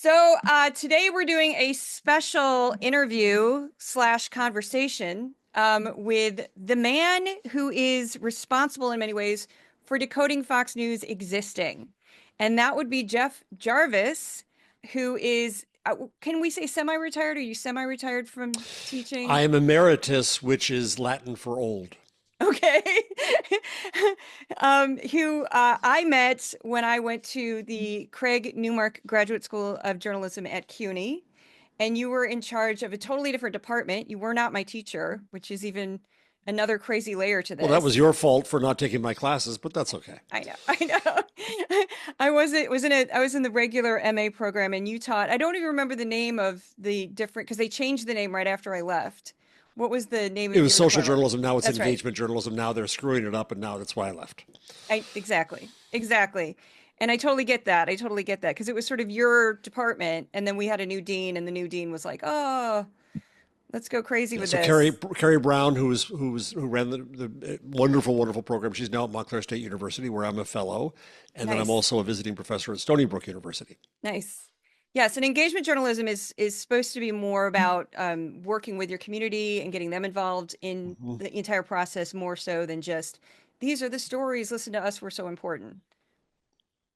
Today we're doing a special interview slash conversation with the man who is responsible in many ways for decoding Fox News existing. And that would be Jeff Jarvis, who is, can we say semi-retired? Are you semi-retired from I teaching? am emeritus, which is Latin for old. Okay. Who I met when I went to the Craig Newmark Graduate School of Journalism at CUNY, and you were in charge of a totally different department. You were not my teacher, which is even another crazy layer to Well, that was this. your fault for not taking my classes, but that's okay. I know, I know. I was in the regular MA program, and you taught. I don't even remember the name of the different because they changed the name right after I left. What was the name It of was your social department? journalism. Now it's That's right. engagement journalism. Now they're screwing it up, and now that's why I left. Exactly. And I totally get that. I totally get that because it was sort of your department, and then we had a new dean, and the new dean was like, "Oh, let's go crazy Yeah. with So Carrie this." Carrie Brown, who ran the wonderful wonderful program, she's now at Montclair State University, where I'm a fellow, and then I'm Nice, also a visiting professor at Stony Brook University. nice. Yes, and engagement journalism is supposed to be more about working with your community and getting them involved in Mhm. the entire process more so than just these are the stories. Listen to us. We're so important.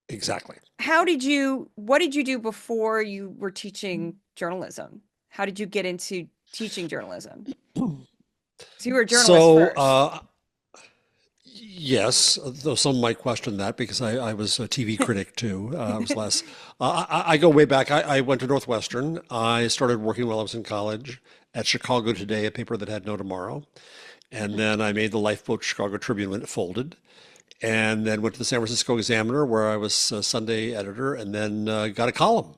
Exactly. What did you do before you were teaching journalism? How did you get into teaching journalism? So you were a journalist So first. yes, though some might question that because I was a TV critic too. I was less. I go way back. I went to Northwestern. I started working while I was in college at Chicago Today, a paper that had no tomorrow. And then I made the Lifeboat Chicago Tribune when it folded. And then went to the San Francisco Examiner where I was a Sunday editor and then got a column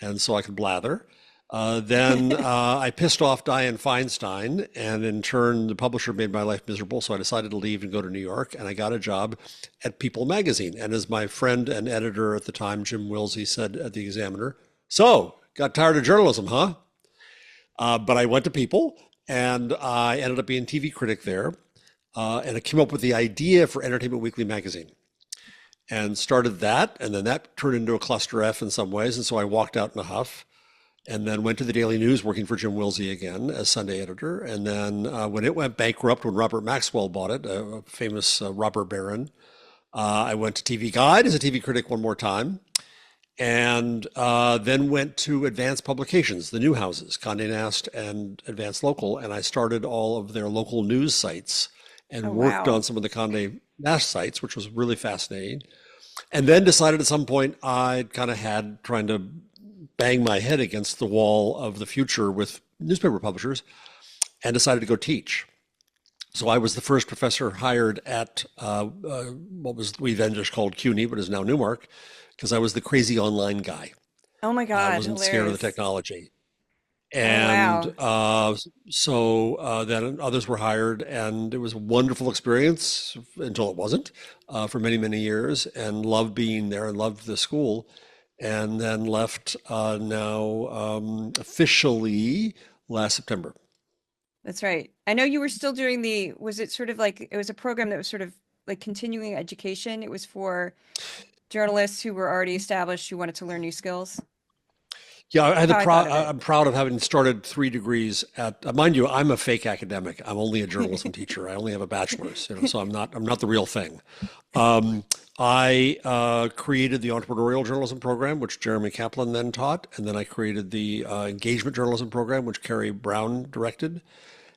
and so I could blather. Then I pissed off Dianne Feinstein, and in turn, the publisher made my life miserable. So I decided to leave and go to New York, and I got a job at People magazine. And as my friend and editor at the time, Jim Wilsey, said at the Examiner, "So, got tired of journalism, huh?" But I went to People, and I ended up being TV critic there. And I came up with the idea for Entertainment Weekly magazine and started that. And then that turned into a cluster F in some ways. And so I walked out in a huff and then went to the Daily News working for Jim Wilsey again as Sunday editor. And then when it went bankrupt, when Robert Maxwell bought it, a famous robber baron, I went to TV Guide as a TV critic one more time. And then went to Advanced Publications, the new houses, Condé Nast and Advanced Local. And I started all of their local news sites Oh, and worked wow. on some of the Condé Nast sites, which was really fascinating. And then decided at some point I kind of had trying to bang my head against the wall of the future with newspaper publishers and decided to go teach. So I was the first professor hired at what was we then just called CUNY, but is now Newmark, because I was the crazy online guy. Oh my I God, wasn't scared of the hilarious. technology. Oh And wow. then others were hired, and it was a wonderful experience until it wasn't for many, many years, and loved being there and loved the school. And then left now officially last September. That's right. I know you were still doing was it sort of like it was a program that was sort of like continuing education. It was for journalists who were already established who wanted to learn new skills. Yeah, That's how I thought of it. I'm proud of having started 3 degrees at, mind you, I'm a fake academic. I'm only a journalism teacher. I only have a bachelor's, so I'm not the real thing. Um, I created the entrepreneurial journalism program, which Jeremy Kaplan then taught, and then I created the engagement journalism program, which Carrie Brown directed,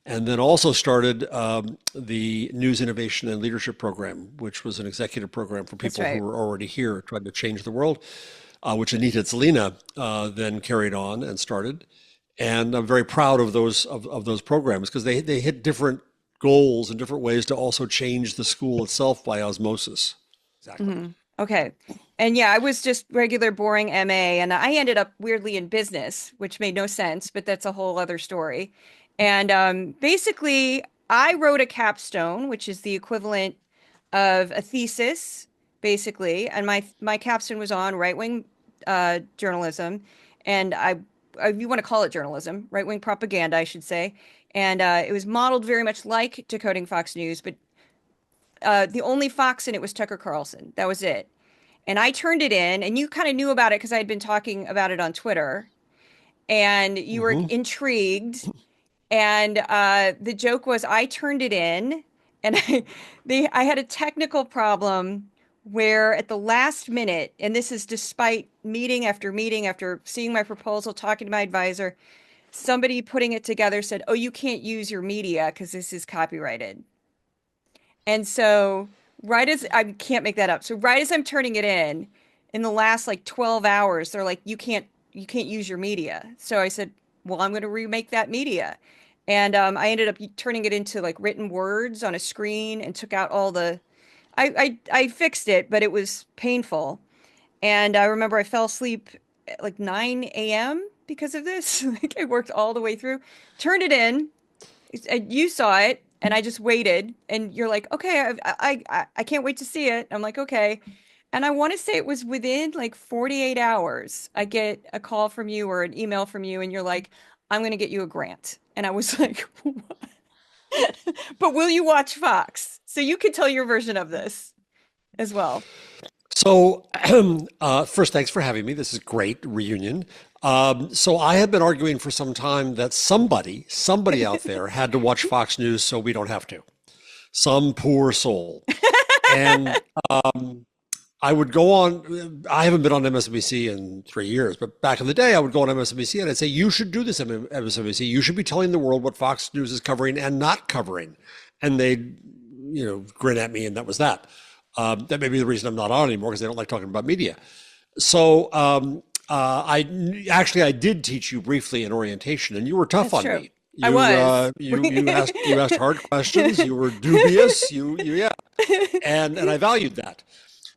and then also started the news innovation and leadership program, which was an executive program for That's people who right. were already here trying to change the world, which Anita Zelina then carried on and started. And I'm very proud of those programs because they hit different goals and different ways to also change the school itself by osmosis. Exactly. Okay. And yeah, I was just regular boring MA and I ended up weirdly in business, which made no sense, but that's a whole other story. And basically, I wrote a capstone, which is the equivalent of a thesis, basically. And my capstone was on right-wing journalism, and if you want to call it journalism, right-wing propaganda, I should say. And it was modeled very much like Decoding Fox News, but the only Fox in it was Tucker Carlson. That was it. and I turned it in, and you kind of knew about it because I had been talking about it on Twitter, and you were Hmm. intrigued. And the joke was I turned it in, and I had a technical problem where at the last minute, and this is despite meeting after seeing my proposal, talking to my advisor, somebody putting it together said, "Oh, you can't use your media because this is copyrighted." And so, right as I can't make that up. So, right as I'm turning it in the last like 12 hours, they're like, you can't use your media." So I said, "Well, I'm going to remake that media." And I ended up turning it into like written words on a screen and took out all the I fixed it, but it was painful. And I remember I fell asleep at like 9 a.m. because of this. Like I worked all the way through, turned it in, you saw it, and I just waited, and you're like, okay, I can't wait to see it. I'm like, okay. And I want to say it was within like 48 hours, I get a call from you or an email from you, and you're like, I'm going to get you a grant. And I was like, but will you watch Fox? So you could tell your version of this as well. So, first, thanks for having me. This is great reunion. So I have been arguing for some time that somebody out there had to watch Fox News so we don't have to. Some poor soul. And I would go on, I haven't been on MSNBC in 3 years, but back in the day, I would go on MSNBC and I'd say, you should do this on MSNBC. You should be telling the world what Fox News is covering and not covering. And they'd, grin at me, and that was that. That may be the reason I'm not on anymore because they don't like talking about media. So I did teach you briefly in orientation, and you were tough That's on true. me. I You was. you asked hard questions. You were dubious. Yeah, and I valued that.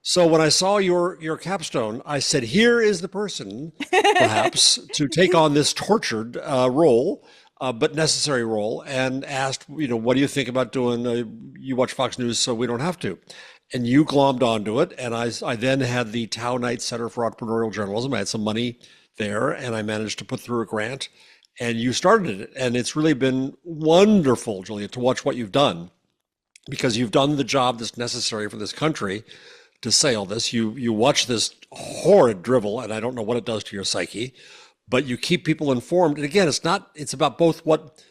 So when I saw your capstone, I said, "Here is the person, perhaps, to take on this tortured role, but necessary role." And asked, what do you think about doing? You watch Fox News, so we don't have to. And you glommed onto it. And I then had the Tau Knight Center for Entrepreneurial Journalism. I had some money there, and I managed to put through a grant. And you started it, and it's really been wonderful, Julia, to watch what you've done because you've done the job that's necessary for this country to say all this. You watch this horrid drivel, and I don't know what it does to your psyche, but you keep people informed. And again, it's about both what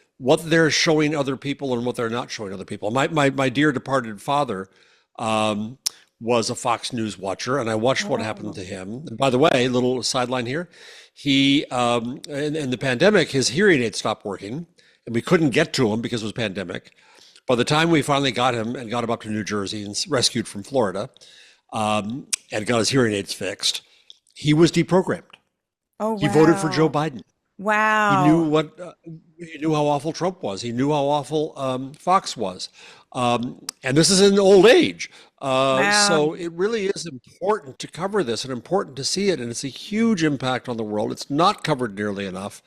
they're showing other people and what they're not showing other people. My dear departed father um, was a Fox News watcher, and I watched what happened Oh, to him. And by the way, little sideline here, he in the pandemic, his hearing aid stopped working, and we couldn't get to him because it was pandemic. By the time we finally got him and got him up to New Jersey and rescued from Florida, and got his hearing aids fixed, he was deprogrammed. oh He voted for Joe wow. Biden. He knew Wow. he knew how awful Trump was. He knew how awful Fox was, and this is in old age. Wow. So it really is important to cover this and important to see it, and it's a huge impact on the world. It's not covered nearly enough.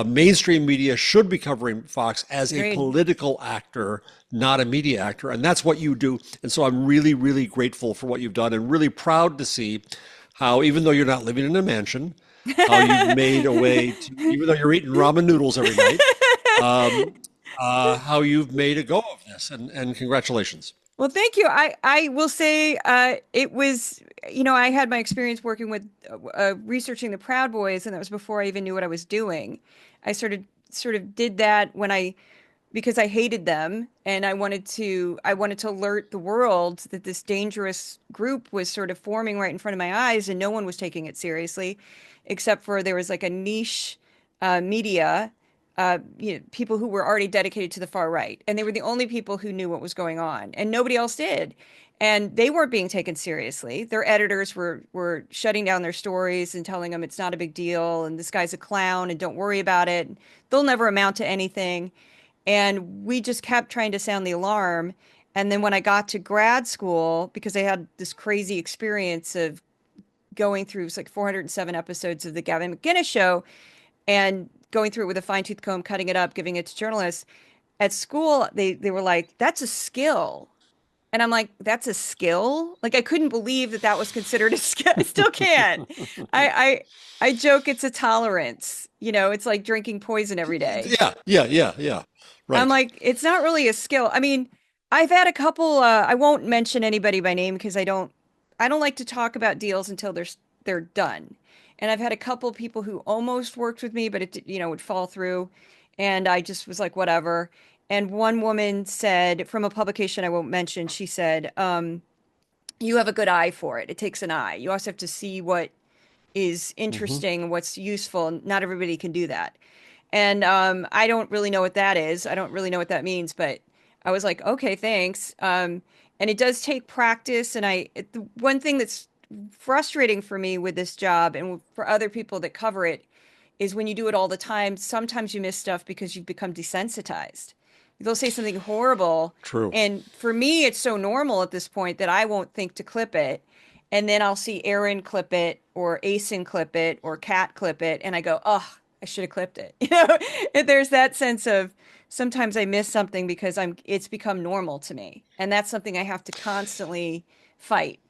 Mainstream media should be covering Fox as a Agreed. political actor, not a media actor, and that's what you do. And so I'm really, really grateful for what you've done, and really proud to see how, even though you're not living in a mansion, how you've made a way to, even though you're eating ramen noodles every night, um, how you've made a go of this. And congratulations. Well, thank you. I will say it was, I had my experience working with researching the Proud Boys, and that was before I even knew what I was doing. I sort of did that because I hated them, and I wanted to alert the world that this dangerous group was sort of forming right in front of my eyes, and no one was taking it seriously, except for there was like a niche media, people who were already dedicated to the far right, and they were the only people who knew what was going on, and nobody else did. And they weren't being taken seriously. Their editors were shutting down their stories and telling them it's not a big deal, and this guy's a clown, and don't worry about it. They'll never amount to anything. And we just kept trying to sound the alarm. And then when I got to grad school, because I had this crazy experience of going through, it was like 407 episodes of the Gavin McGinnis show, and going through it with a fine tooth comb, cutting it up, giving it to journalists. At school, they were like, "That's a skill." And I'm like, "That's a skill?" Like I couldn't believe that that was considered a skill. I still can't. I joke it's a tolerance. It's like drinking poison every day. Yeah. I'm Right. like, it's not really a skill. I mean, I've had a couple, I won't mention anybody by name because I don't. I don't like to talk about deals until they're done. And I've had a couple people who almost worked with me, but would fall through. And I just was like, whatever. And one woman said from a publication I won't mention, she said, you have a good eye for it. It takes an eye. You also have to see what is Hmm. interesting and what's useful. Not everybody can do that. And I don't really know what that is. I don't really know what that means, but I was like, okay, thanks. And it does take practice. And the one thing that's frustrating for me with this job and for other people that cover it is when you do it all the time, sometimes you miss stuff because you've become desensitized. They'll say something horrible. True. And for me, it's so normal at this point that I won't think to clip it. And then I'll see Aaron clip it or Asen clip it or Kat clip it. And I go, oh, I should have clipped it. And there's that sense of sometimes I miss something because it's become normal to me. And that's something I have to constantly fight.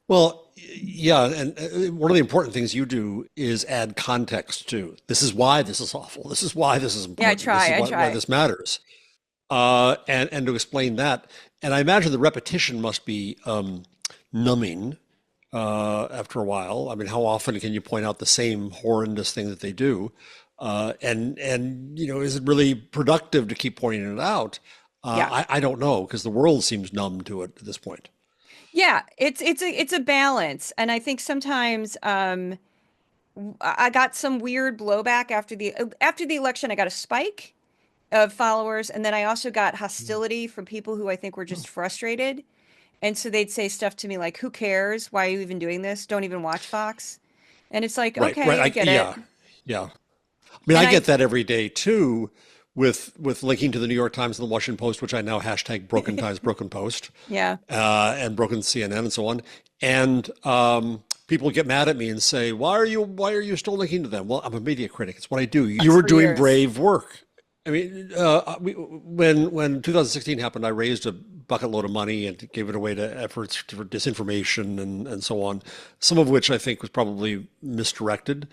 Well, yeah, and one of the important things you do is add context to this is why this is awful. This is why this is Yeah, I important. This is try. I why try. this matters. And to explain that. And I imagine the repetition must be numbing after a while. I mean, how often can you point out the same horrendous thing that they do? And is it really productive to keep pointing it out? Yeah. I don't know because the world seems numb to it at this point. Yeah, it's a balance. And I think sometimes I got some weird blowback after the election. I got a spike of followers, and then I also got hostility from people who I think were just frustrated. And so they'd say stuff to me like, "Who cares? Why are you even doing this? Don't even watch Fox." And it's like, Right, right. "Okay, I get it." Yeah, yeah. I mean, And I I get that every day too, with linking to the New York Times and the Washington Post, which I now hashtag Broken Times, Broken Post, yeah. and Broken CNN and so on. And people get mad at me and say, why are you still linking to them?" Well, I'm a media critic. It's what I do. You were For doing years. brave work. I mean, when 2016 happened, I raised a bucket load of money and gave it away to efforts for disinformation and so on, some of which I think was probably misdirected.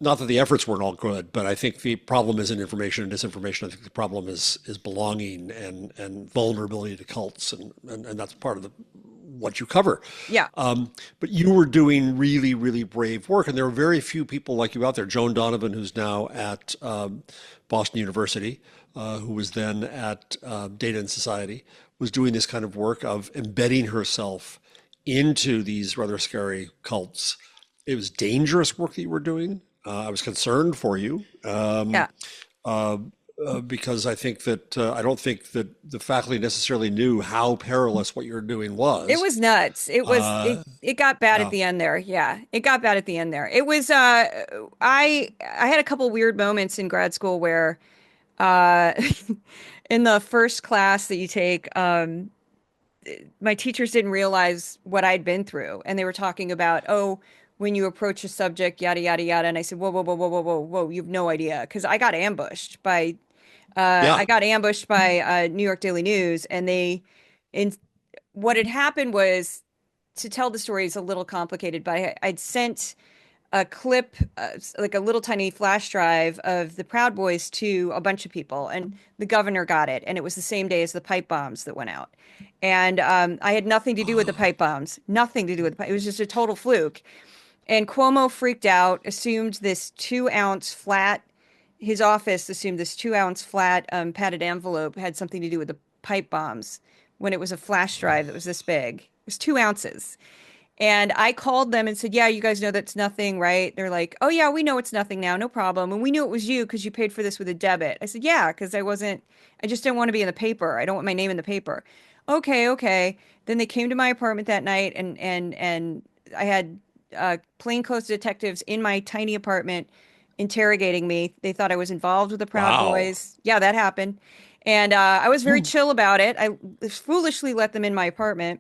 Not that the efforts weren't all good, but I think the problem isn't information and disinformation. I think the problem is belonging and vulnerability to cults, and that's part of what you cover. Yeah. But you were doing really, really brave work, and there are very few people like you out there. Joan Donovan, who's now at Boston University, who was then at Data and Society, was doing this kind of work of embedding herself into these rather scary cults. It was dangerous work that you were doing. I was concerned for you Yeah. uh, because I don't think that the faculty necessarily knew how perilous what you were doing It was. was nuts. It was Uh, it got bad at yeah, the end there. Yeah. It got bad at the end there. It was I had a couple weird moments in grad school where uh in the first class that you take, my teachers didn't realize what I'd been through. And they were talking about, oh, when you approach a subject, yada, yada, yada. And I said, whoa, whoa, whoa, whoa, whoa, whoa, whoa, you have no idea. Because yeah. I got ambushed by New York Daily News. In what had happened was, to tell the story is a little complicated, but I'd sent a clip, like a little tiny flash drive of the Proud Boys to a bunch of people, and the governor got it, and it was the same day as the pipe bombs that went out. And I had nothing to do with the pipe bombs, nothing to do with it was just a total fluke. And Cuomo freaked out, assumed this 2 ounce flat, his office assumed this 2 ounce flat padded envelope had something to do with the pipe bombs when it was a flash drive that was this big. It was 2 ounces. And I called them and said, "Yeah, you guys know that's nothing, right?" They're like, "Oh, yeah, we know it's nothing now. No problem. And we knew it was you because you paid for this with a debit." I said, "Yeah, because I just didn't want to be in the paper. I don't want my name in the paper." Okay, okay. Then they came to my apartment that night, and I had plainclothes detectives in my tiny apartment interrogating me. They thought I was involved with the Proud Wow. Boys. Yeah, that happened. And I was very chill about it. I foolishly let them in my apartment.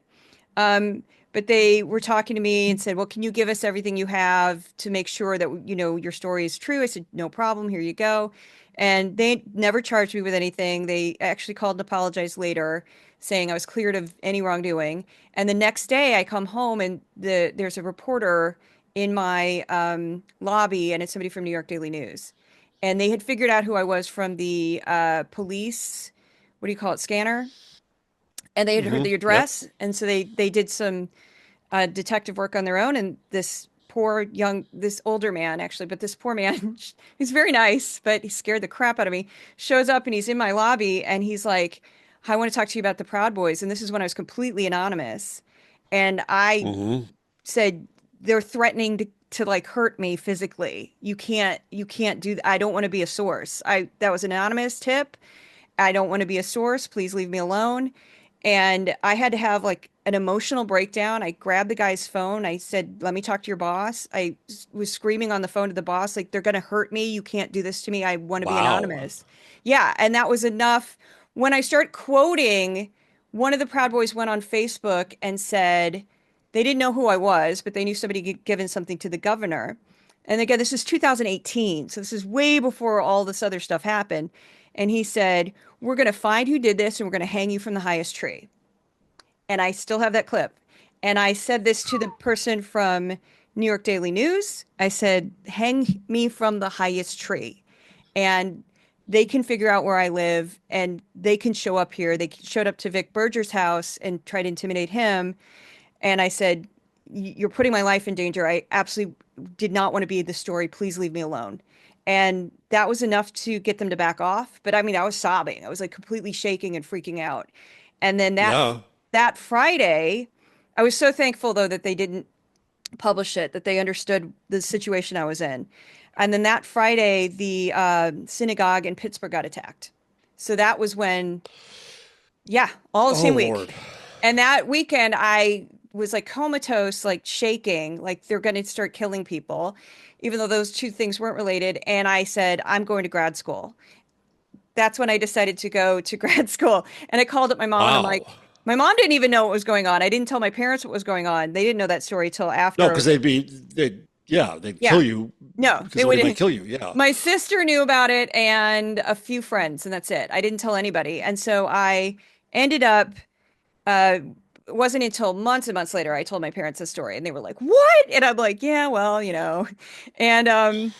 Um, but they were talking to me and said, "Well, can you give us everything you have to make sure that, your story is true?" I said, "No problem. Here you go." And they never charged me with anything. They actually called and apologized later, saying I was cleared of any wrongdoing. And the next day I come home and there's a reporter in my lobby, and it's somebody from New York Daily News. And they had figured out who I was from the police, what do you call it, scanner? and they had heard Hmm. the Yep. address, and so they did some detective work on their own. And this older man actually, but this poor man, he's very nice, but he scared the crap out of me. Shows up and he's in my lobby, and he's like, "I want to talk to you about the Proud Boys." And this is when I was completely anonymous, and I Hmm. said they're threatening to like hurt me physically. You can't do that. I don't want to be a source. I That was an anonymous tip. I don't want to be a source. Please leave me alone. And I had to have like an emotional breakdown. I grabbed the guy's phone. I said, "Let me talk to your boss." Was screaming on the phone to the boss, like, "They're going to hurt me. You can't do this to me. I want to be Wow. anonymous." Yeah. And that was enough. When I start quoting, one of the Proud Boys went on Facebook and said they didn't know who I was, but they knew somebody had given something to the governor. And again, this is 2018. So this is way before all this other stuff happened. And he said, "We're going to find who did this and we're going to hang you from the highest tree." And I still have that clip. And I said this to the person from New York Daily News. I said, "Hang me from the highest tree." And they can figure out where I live and they can show up here. They showed up to Vic Berger's house and tried to intimidate him. And I said, "You're putting my life in danger. I absolutely did not want to be the story. Please leave me alone." And that was enough to get them to back off. But I mean, I was sobbing. I was like completely shaking and freaking out. And then Yeah. that Friday, I was so thankful though that they didn't publish it, that they understood the situation I was in. And then that Friday, the synagogue in Pittsburgh got attacked. So that was when, yeah, all the Oh, same week. Lord. And that weekend, I was like comatose, like shaking, like they're going to start killing people, even though those two things weren't related. And I said, "I'm going to grad school." That's when I decided to go to grad school. And I called up my mom and I'm Wow. like, my mom didn't even know what was going on. I didn't tell my parents what was going on. They didn't know that story till No, after. because they'd Yeah. kill you No, because they somebody might would. kill you. Yeah. My sister knew about it and a few friends, and that's it. I didn't tell anybody. And so I ended up uh, it wasn't until months and months later I told my parents the story, and they were like, "What?" And I'm like, "Yeah, well, you know." And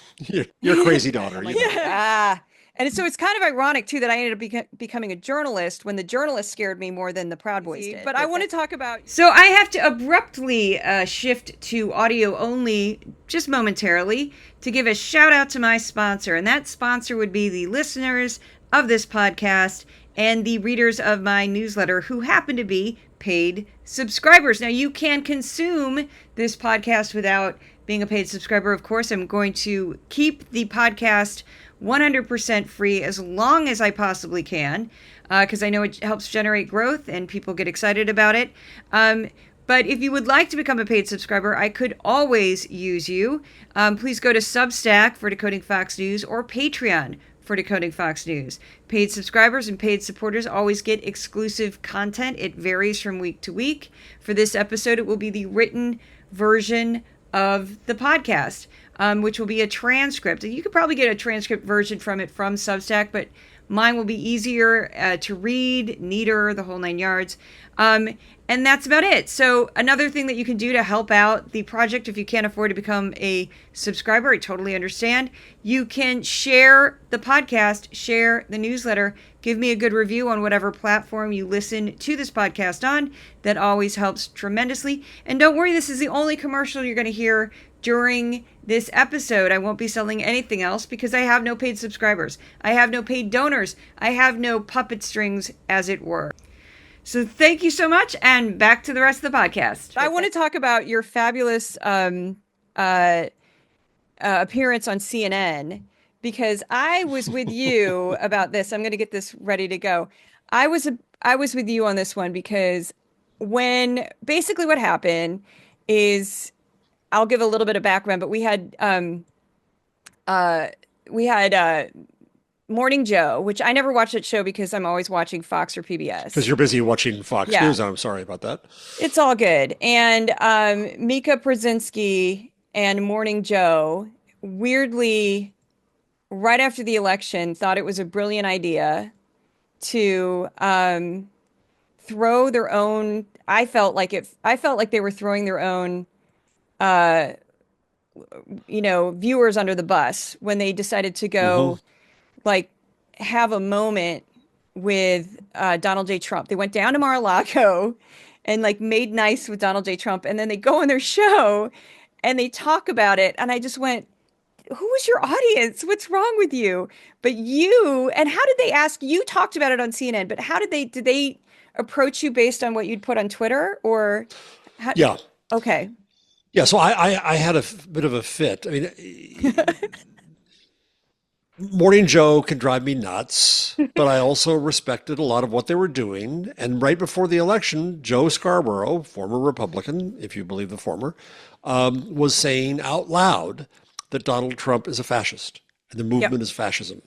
You're a crazy daughter, I'm you like, know. ah. And so it's kind of ironic too that I ended up becoming a journalist when the journalist scared me more than the Proud Boys did. But I want to talk about. So I have to abruptly shift to audio only just momentarily to give a shout out to my sponsor, and that sponsor would be the listeners of this podcast and the readers of my newsletter who happen to be paid subscribers. Now, you can consume this podcast without being a paid subscriber. Of course, I'm going to keep the podcast 100% free as long as I possibly can, because I know it helps generate growth and people get excited about it. But if you would like to become a paid subscriber, I could always use you. Please go to Substack for Decoding Fox News or Patreon for Decoding Fox News. Paid subscribers and paid supporters always get exclusive content. It varies from week to week. For this episode, it will be the written version of the podcast, which will be a transcript. And you could probably get a transcript version from it from Substack, but mine will be easier to read, neater, the whole nine yards. And that's about it. So another thing that you can do to help out the project, if you can't afford to become a subscriber, I totally understand. You can share the podcast, share the newsletter, give me a good review on whatever platform you listen to this podcast on. That always helps tremendously. And don't worry, this is the only commercial you're going to hear during this episode. I won't be selling anything else because I have no paid subscribers. I have no paid donors. I have no puppet strings, as it were. So thank you so much, and back to the rest of the podcast. I want to talk about your fabulous appearance on CNN because I was with you about this. I'm going to get this ready to go. I was with you on this one because when basically what happened is I'll give a little bit of background, but uh we had Morning Joe, which I never watched that show because I'm always watching Fox or Because PBS. you're busy watching Fox Yeah, News. I'm sorry about that. it's all good. And Mika Brzezinski and Morning Joe, weirdly, right after the election, thought it was a brilliant idea to throw their own. I felt like they were throwing their own, uh, viewers under the bus when they decided to Hmm. go like have a moment with Donald J. Trump. They went down to Mar-a-Lago and like made nice with Donald J. Trump, and then they go on their show and they talk about it, and I just went, who was your audience? What's wrong with you? But you, and how did they ask? You talked about it on CNN, but how did they approach you based on what you'd put on Twitter or how? Yeah. Okay. Yeah. So I had a bit of a fit. I mean, Morning Joe can drive me nuts, but I also respected a lot of what they were doing. And right before the election, Joe Scarborough, former Republican, if you believe the former, was saying out loud that Donald Trump is a fascist and the Yep. movement is fascism.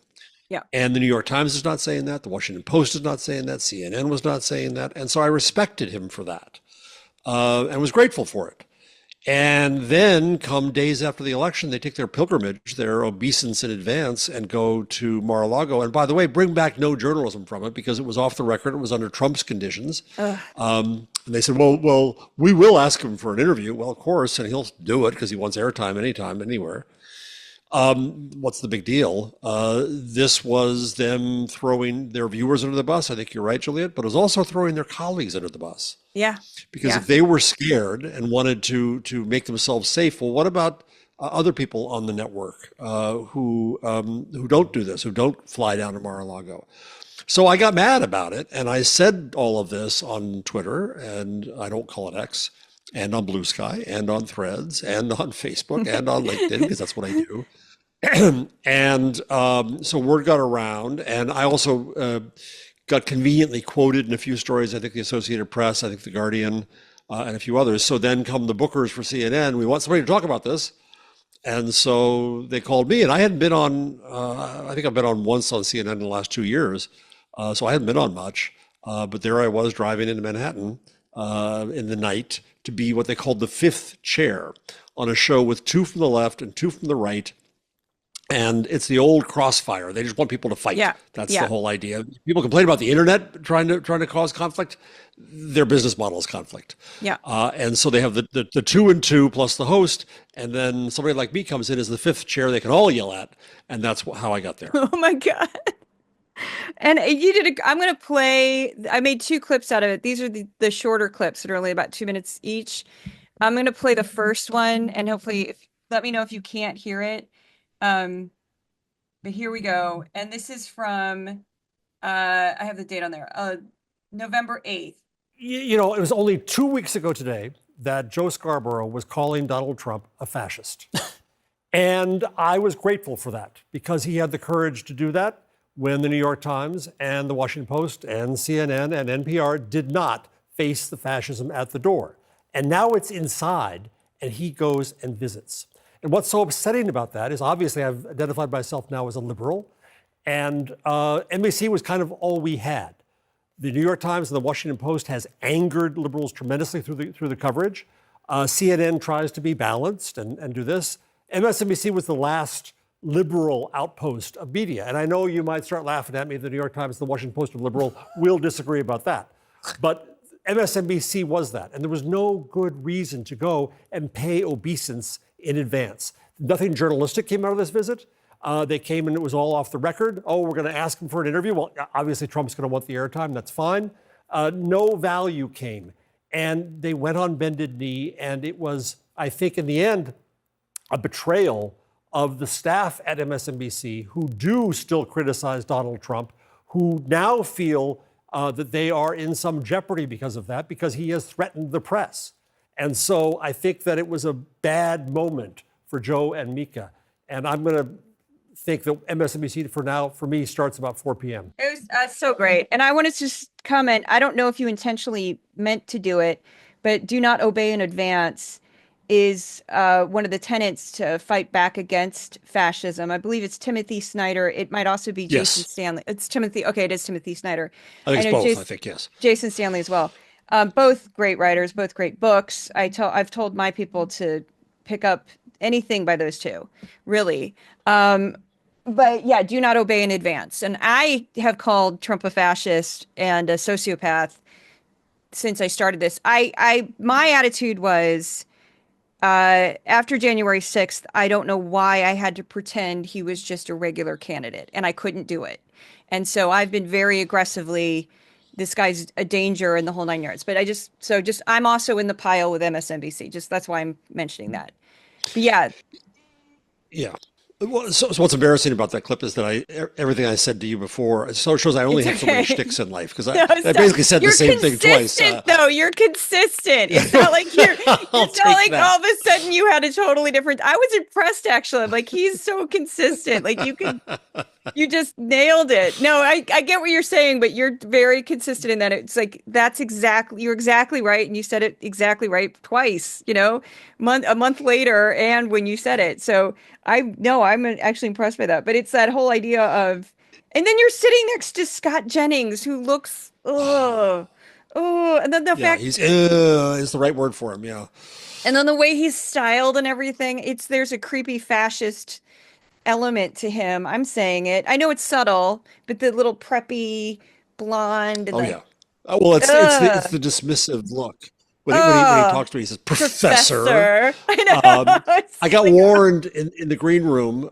Yep. And the New York Times is not saying that. The Washington Post is not saying that. CNN was not saying that. And so I respected him for that and was grateful for it. And then, come days after the election, they take their pilgrimage, their obeisance in advance, and go to Mar-a-Lago. And by the way, bring back no journalism from it because it was off the record. It was under Trump's conditions. Ugh. And they said, well, we will ask him for an interview. Well, of course, and he'll do it because he wants airtime anytime, anywhere. What's the big deal? This was them throwing their viewers under the bus. I think you're right, Juliet, but it was also throwing their colleagues under the bus. Yeah. Because Yeah. if they were scared and wanted to make themselves safe, well, what about other people on the network who don't do this, who don't fly down to Mar-a-Lago? So I got mad about it, and I said all of this on Twitter, and I don't call it X, and on Blue Sky, and on Threads, and on Facebook, and on LinkedIn, because that's what I do. And so word got around, and I also got conveniently quoted in a few stories. I think the Associated Press, I think the Guardian, and a few others. So then come the bookers for CNN. We want somebody to talk about this. And so they called me, and I hadn't been on, I think I've been on once on CNN in the last 2 years. So I hadn't been on much. But there I was driving into Manhattan in the night to be what they called the fifth chair on a show with two from the left and two from the right. And it's the old crossfire. They just want people to fight. Yeah. That's the Yeah. whole idea. People complain about the internet trying to cause conflict. Their business model is conflict. Yeah. And so they have the two and two plus the host, and then somebody like me comes in as the fifth chair they can all yell at, and that's how I got there. Oh my God. And you did I'm going to play, I made two clips out of it. These are the shorter clips that are only about 2 minutes each. I'm going to play the first one and hopefully let me know if you can't hear it. But here we go. And this is from, I have the date on there, November 8th. You know, it was only 2 weeks ago today that Joe Scarborough was calling Donald Trump a fascist. And I was grateful for that because he had the courage to do that when the New York Times and the Washington Post and CNN and NPR did not face the fascism at the door. And now it's inside, and he goes and visits. And what's so upsetting about that is obviously I've identified myself now as a liberal, and NBC was kind of all we had. The New York Times and the Washington Post has angered liberals tremendously through the coverage. CNN tries to be balanced and do this. MSNBC was the last liberal outpost of media. And I know you might start laughing at me. The New York Times, the Washington Post are liberal. We'll disagree about that. But MSNBC was that. And there was no good reason to go and pay obeisance in advance. Nothing journalistic came out of this visit. They came and it was all off the record. Oh, we're going to ask him for an interview. Well, obviously Trump's going to want the airtime. That's fine. No value came. And they went on bended knee. And it was, I think, in the end, a betrayal of the staff at MSNBC who do still criticize Donald Trump, who now feel that they are in some jeopardy because of that, because he has threatened the press. And so I think that it was a bad moment for Joe and Mika. And I'm going to think that MSNBC for me, starts about 4 p.m. It was so great. And I wanted to just comment, I don't know if you intentionally meant to do it, but do not obey in advance is one of the tenets to fight back against fascism. I believe it's Timothy Snyder. It might also be Jason Yes. Stanley. It's Timothy. Okay, it is Timothy Snyder. I think know it's both, Jason, I think, yes. Jason Stanley as well. Both great writers, both great books. I've told my people to pick up anything by those two, really. But yeah, do not obey in advance. And I have called Trump a fascist and a sociopath since I started this. My attitude was, After January 6th, I don't know why I had to pretend he was just a regular candidate, and I couldn't do it. And so I've been very aggressively, this guy's a danger in the whole nine yards. But I'm also in the pile with MSNBC. Just that's why I'm mentioning that. But yeah, Yeah. Well, so what's embarrassing about that clip is that everything I said to you before, so it shows I only it's have so many okay. shticks in life because No, I stop. basically said the You're same thing twice. consistent though. You're consistent. It's not like I'll it's not take like all that. of a sudden you had a totally different. I was impressed actually. I'm like, he's so consistent. Like you just nailed it. No, I get what you're saying, but you're very consistent in that it's like you're exactly right, and you said it exactly right twice, a month later and when you said it. So I'm actually impressed by that. But it's that whole idea of and then you're sitting next to Scott Jennings, who looks and then the Yeah, fact he's is the right word for him. Yeah. and then the way he's styled and everything, there's a creepy fascist element to him. I'm saying it. I know it's subtle, but the little preppy blonde and Oh the yeah. Well, it's ugh, the dismissive look when he ugh, talks to me. He says, "Professor." professor. I Um, know. I It's got like, warned in the green room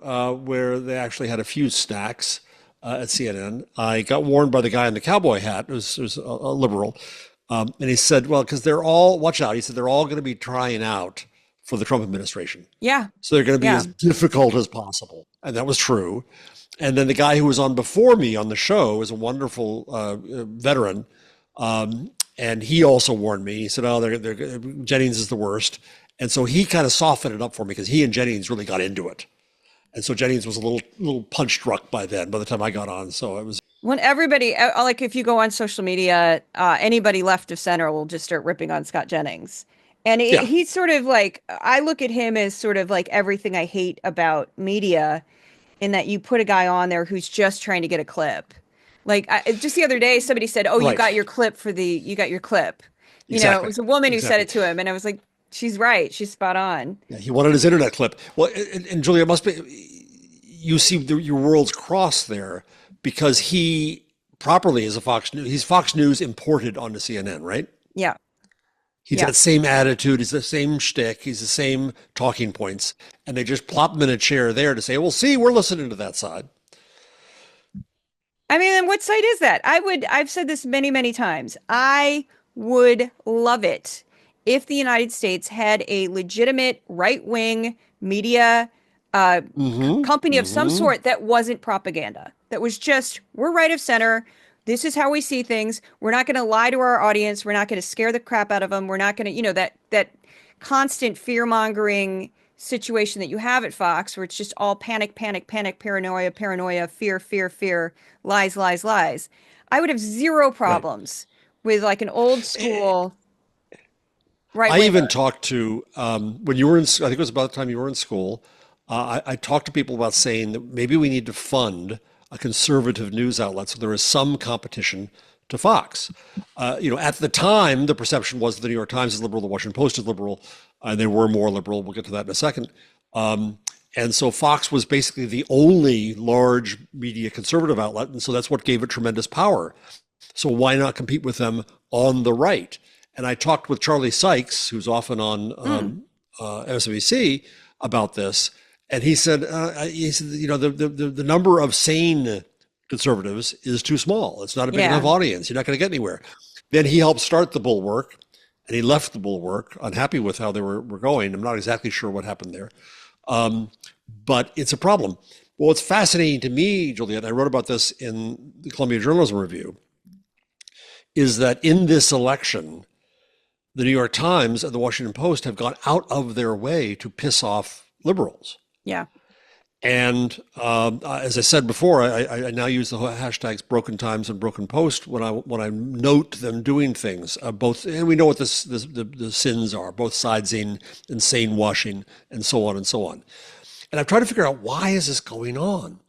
where they actually had a few snacks at CNN. I got warned by the guy in the cowboy hat, who's a liberal, and he said, "Well, because they're all watch out." He said they're all going to be trying out for the Trump administration, yeah, so they're going to be yeah. as difficult as possible, and that was true. And then the guy who was on before me on the show is a wonderful veteran, and he also warned me. He said, "Oh, Jennings is the worst." And so he kind of softened it up for me because he and Jennings really got into it. And so Jennings was a little punch drunk by then, by the time I got on. So it was, When everybody, like if you go on social media, anybody left of center will just start ripping on Scott Jennings. And yeah, he's sort of like, I look at him as sort of like everything I hate about media, in that you put a guy on there who's just trying to get a clip. Like just the other day, somebody said, "Oh, right. you got your clip." It Exactly. was a woman who said Exactly. it to him, and I was like, "She's right. She's spot on." Yeah, he wanted his internet clip. Well, and Julia, it must be, you see your worlds cross there because he properly is a Fox News, he's Fox News imported onto CNN, right? Yeah, He's yeah. that same attitude, he's the same shtick, he's the same talking points, and they just plop him in a chair there to say, "Well, see, we're listening to that side." I mean, and what site is that? I've said this many, many times. I would love it if the United States had a legitimate right-wing media Mm-hmm. company of some Mm-hmm. sort that wasn't propaganda, that was just, we're right of center. This is how we see things. We're not going to lie to our audience. We're not going to scare the crap out of them. We're not going to, that constant fear mongering situation that you have at Fox, where it's just all panic, panic, panic, paranoia, paranoia, fear, fear, fear, lies, lies, lies. I would have zero Right. problems with like an old school right I even winger. talked to when you were in. I think it was about the time you were in school. I talked to people about saying that maybe we need to fund a conservative news outlet so there is some competition to Fox. At the time, the perception was the New York Times is liberal, the Washington Post is liberal, and they were more liberal. We'll get to that in a second. And so Fox was basically the only large media conservative outlet, and so that's what gave it tremendous power. So why not compete with them on the right? And I talked with Charlie Sykes, who's often on Mm, MSNBC, about this, and he said, the number of sane conservatives is too small. It's not a big enough yeah. audience. You're not going to get anywhere. Then he helped start the Bulwark, and he left the Bulwark, unhappy with how they were going. I'm not exactly sure what happened there, but it's a problem. Well, it's fascinating to me, Juliet. I wrote about this in the Columbia Journalism Review. Is that in this election, the New York Times and the Washington Post have gone out of their way to piss off liberals. Yeah. And as I said before, I now use the hashtags Broken Times and Broken Post when I note them doing things. Both, and we know what the sins are, both sides in insane washing and so on and so on. And I've tried to figure out why is this going on.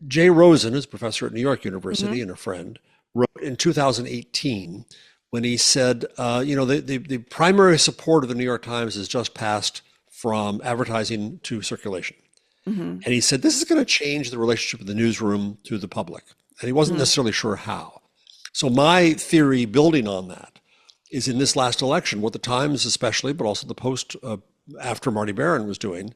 Jay Rosen, who's a professor at New York Hmm. University and a friend, wrote in 2018 when he said, the primary support of the New York Times is just passed from advertising to circulation. Hmm. And he said, this is going to change the relationship of the newsroom to the public. And he wasn't Hmm. necessarily sure how. So my theory building on that is in this last election, what the Times especially, but also the Post after Marty Baron was doing,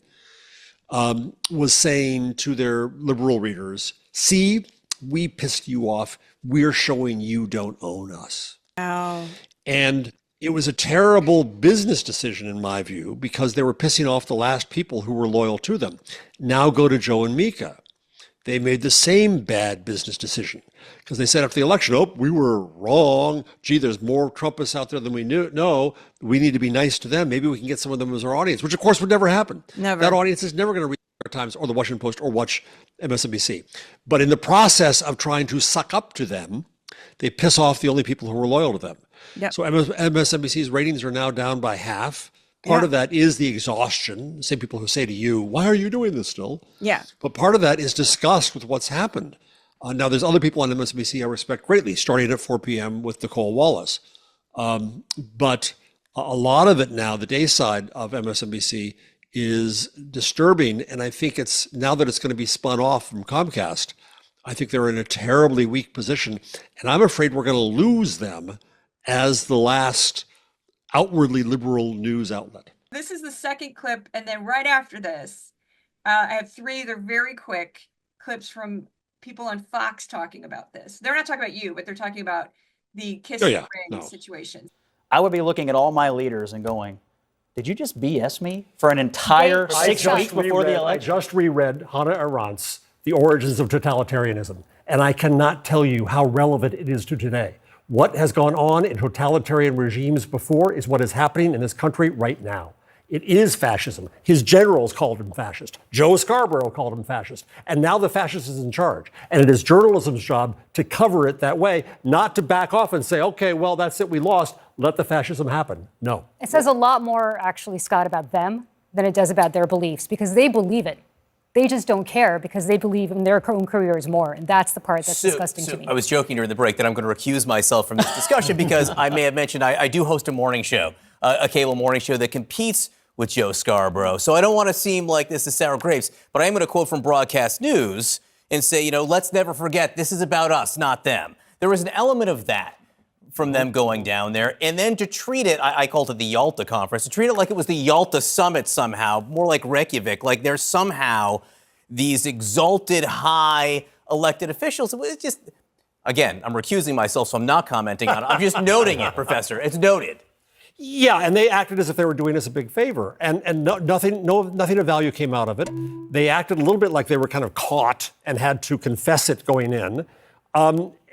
was saying to their liberal readers, see, we pissed you off. We're showing you don't own us. Oh, And it was a terrible business decision, in my view, because they were pissing off the last people who were loyal to them. Now go to Joe and Mika. They made the same bad business decision because they said after the election, oh, we were wrong. Gee, there's more Trumpists out there than we knew. No, we need to be nice to them. Maybe we can get some of them as our audience, which of course would never happen. That never. audience is never going to read the New York Times or the Washington Post or watch MSNBC. But in the process of trying to suck up to them, they piss off the only people who are loyal to them. Yep. So MSNBC's ratings are now down by half. Part Yeah. of that is the exhaustion. Same people who say to you, why are you doing this still? Yeah. But part of that is disgust with what's happened. Now, there's other people on MSNBC I respect greatly, starting at 4 p.m. with Nicole Wallace. But a lot of it now, the day side of MSNBC, is disturbing. And I think it's now that it's going to be spun off from Comcast, I think they're in a terribly weak position. And I'm afraid we're going to lose them as the last outwardly liberal news outlet. This is the second clip, and then right after this, I have three. They're very quick clips from people on Fox talking about this. They're not talking about you, but they're talking about the kiss Oh, the yeah. ring No. situation. I would be looking at all my leaders and going, did you just BS me for an entire I 6 just weeks before the reread- election? I just reread Hannah Arendt's The Origins of Totalitarianism, and I cannot tell you how relevant it is to today. What has gone on in totalitarian regimes before is what is happening in this country right now. It is fascism. His generals called him fascist. Joe Scarborough called him fascist. And now the fascist is in charge. And it is journalism's job to cover it that way, not to back off and say, okay, well, that's it, we lost. Let the fascism happen. No. It says a lot more, actually, Scott, about them than it does about their beliefs, because they believe it. They just don't care because they believe in their own careers more. And that's the part that's disgusting to me. I was joking during the break that I'm going to recuse myself from this discussion because I may have mentioned I do host a morning show, a cable morning show that competes with Joe Scarborough. So I don't want to seem like this is sour grapes, but I am going to quote from broadcast news and say, let's never forget this is about us, not them. There was an element of that from them going down there. And then to treat it, I called it the Yalta conference, to treat it like it was the Yalta summit somehow, more like Reykjavik, like there's somehow these exalted high elected officials. It's just, again, I'm recusing myself, so I'm not commenting on it. I'm just noting it, Professor. It's noted. Yeah, and they acted as if they were doing us a big favor, and nothing of value came out of it. They acted a little bit like they were kind of caught and had to confess it going in.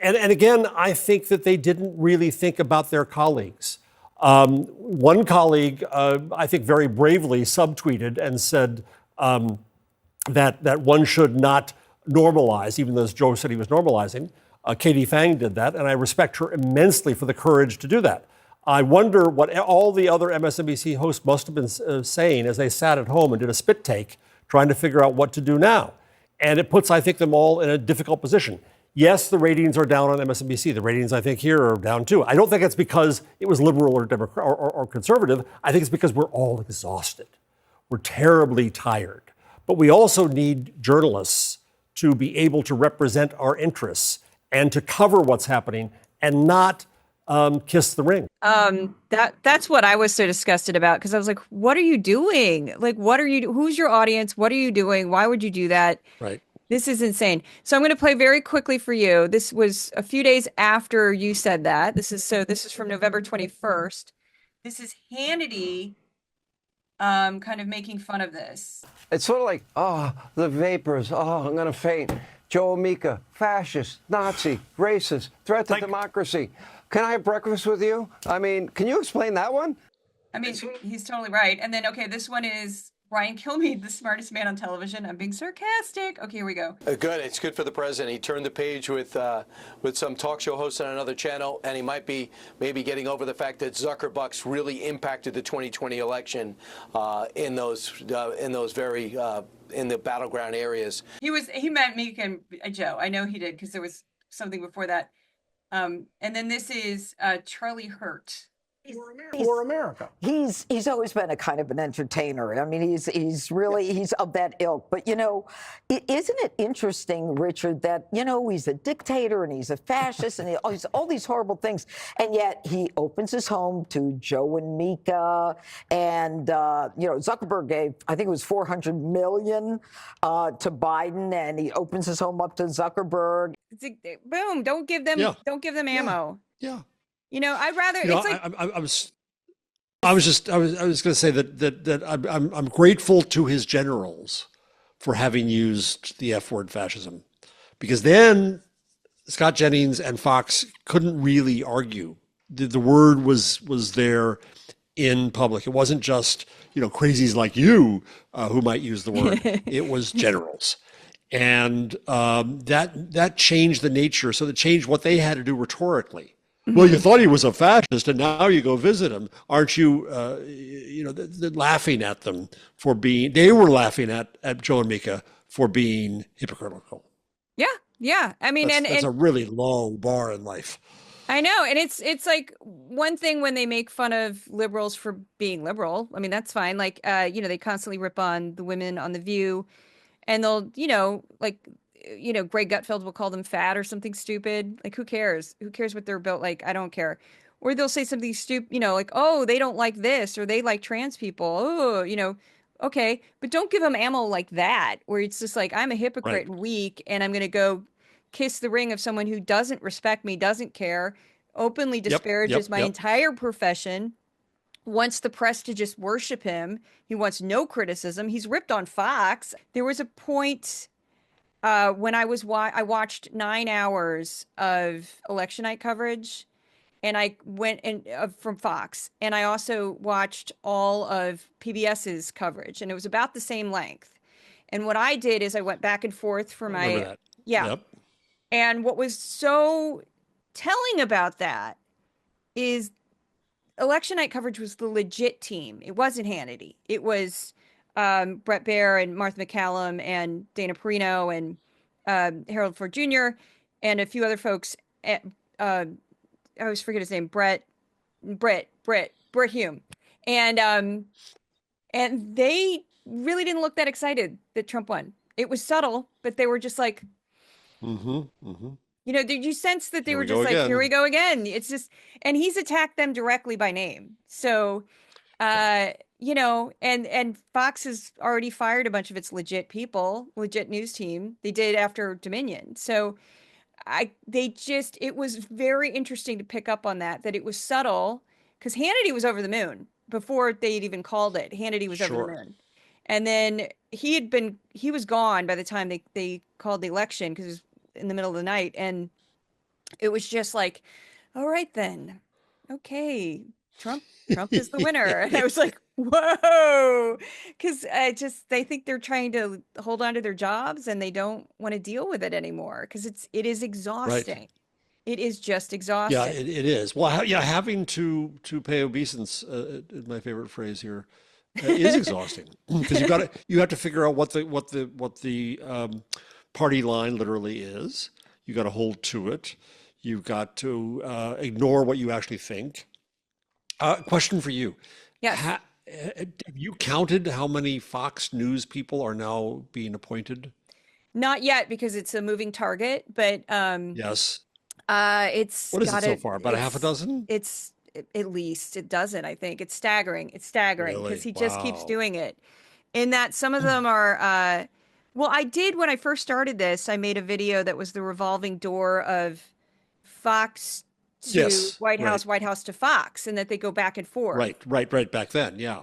And again, I think that they didn't really think about their colleagues. One colleague, I think, very bravely subtweeted and said that one should not normalize, even though Joe said he was normalizing. Katie Fang did that, and I respect her immensely for the courage to do that. I wonder what all the other MSNBC hosts must have been saying as they sat at home and did a spit take, trying to figure out what to do now. And it puts, I think, them all in a difficult position. Yes, the ratings are down on MSNBC. The ratings, I think, here are down too. I don't think it's because it was liberal or Democrat or conservative. I think it's because we're all exhausted. We're terribly tired. But we also need journalists to be able to represent our interests and to cover what's happening and not kiss the ring. That's what I was so disgusted about, because I was like, what are you doing? Like, who's your audience? What are you doing? Why would you do that? Right. This is insane. So I'm going to play very quickly for you. This was a few days after you said that. This is from November 21st. This is Hannity kind of making fun of this. It's sort of like, the vapors. I'm going to faint. Joe Mika, fascist, Nazi, racist, threat to democracy. Can I have breakfast with you? I mean, can you explain that one? I mean, he's totally right. And then, okay, this one is Brian Kilmeade, the smartest man on television. I'm being sarcastic. Okay, here we go. Good. It's good for the president. He turned the page with some talk show hosts on another channel, and he might be maybe getting over the fact that Zuckerbucks really impacted the 2020 election in the battleground areas. He meant me and Joe. I know he did, because there was something before that. And then this is Charlie Hurt. for America. He's always been a kind of an entertainer. I mean, he's of that ilk. But isn't it interesting, Richard, that he's a dictator and he's a fascist and he's all these horrible things, and yet he opens his home to Joe and Mika, and Zuckerberg gave, I think it was $400 million to Biden, and he opens his home up to Zuckerberg. Boom! Don't give them ammo. Yeah. I'd rather. You know, It's like I was going to say that I'm grateful to his generals for having used the F word fascism, because then Scott Jennings and Fox couldn't really argue. The word was there in public. It wasn't just crazies like you who might use the word. It was generals. And that changed the nature. So that changed what they had to do rhetorically. Well, you thought he was a fascist, and now you go visit him. Aren't you, laughing at them for being, they were laughing at Joe and Mika for being hypocritical. yeah. I mean, That's a really low bar in life. I know. And it's like one thing when they make fun of liberals for being liberal. I mean, that's fine. Like, they constantly rip on the women on The View, and they'll, Greg Gutfeld will call them fat or something stupid. Like, who cares? Who cares what they're built like? I don't care. Or they'll say something stupid, like, oh, they don't like this, or they like trans people. Oh, okay. But don't give them ammo like that, where it's just like, I'm a hypocrite and weak, and I'm going to go kiss the ring of someone who doesn't respect me, doesn't care, openly disparages my entire profession, wants the press to just worship him. He wants no criticism. He's ripped on Fox. There was a point when I watched 9 hours of election night coverage, and I went from Fox, and I also watched all of PBS's coverage, and it was about the same length. And what I did is I went back and forth for I remember that. Yep. And what was so telling about that is election night coverage was the legit team. It wasn't Hannity. It was Brett Baer and Martha McCallum and Dana Perino and Harold Ford Jr. and a few other folks. I always forget his name. Brett Hume. And they really didn't look that excited that Trump won. It was subtle, but they were just like, did you sense that they were just like, here we go again? It's just, and he's attacked them directly by name. So, and Fox has already fired a bunch of its legit people, legit news team. They did after Dominion. So it was very interesting to pick up on that it was subtle, because Hannity was over the moon before they'd even called it. Hannity was over the moon. And then he was gone by the time they called the election, because it was in the middle of the night. And it was just like, all right, then. Okay. Trump is the winner. And I was like, whoa. Because they think they're trying to hold on to their jobs, and they don't want to deal with it anymore, because it is exhausting. Right. It is just exhausting. Yeah, it is. Well, having to pay obeisance, my favorite phrase here, is exhausting, because you have to figure out what the party line literally is. You got to hold to it. You've got to ignore what you actually think. Question for you. Yes. Have you counted how many Fox News people are now being appointed? Not yet, because it's a moving target, but yes. It's what is it so far? About a half a dozen? It's at least a dozen, I think. It's staggering. It's staggering, because he just keeps doing it. In that some of them are well, I did when I first started this, I made a video that was the revolving door of Fox to White House to Fox, and that they go back and forth. Right back then, yeah.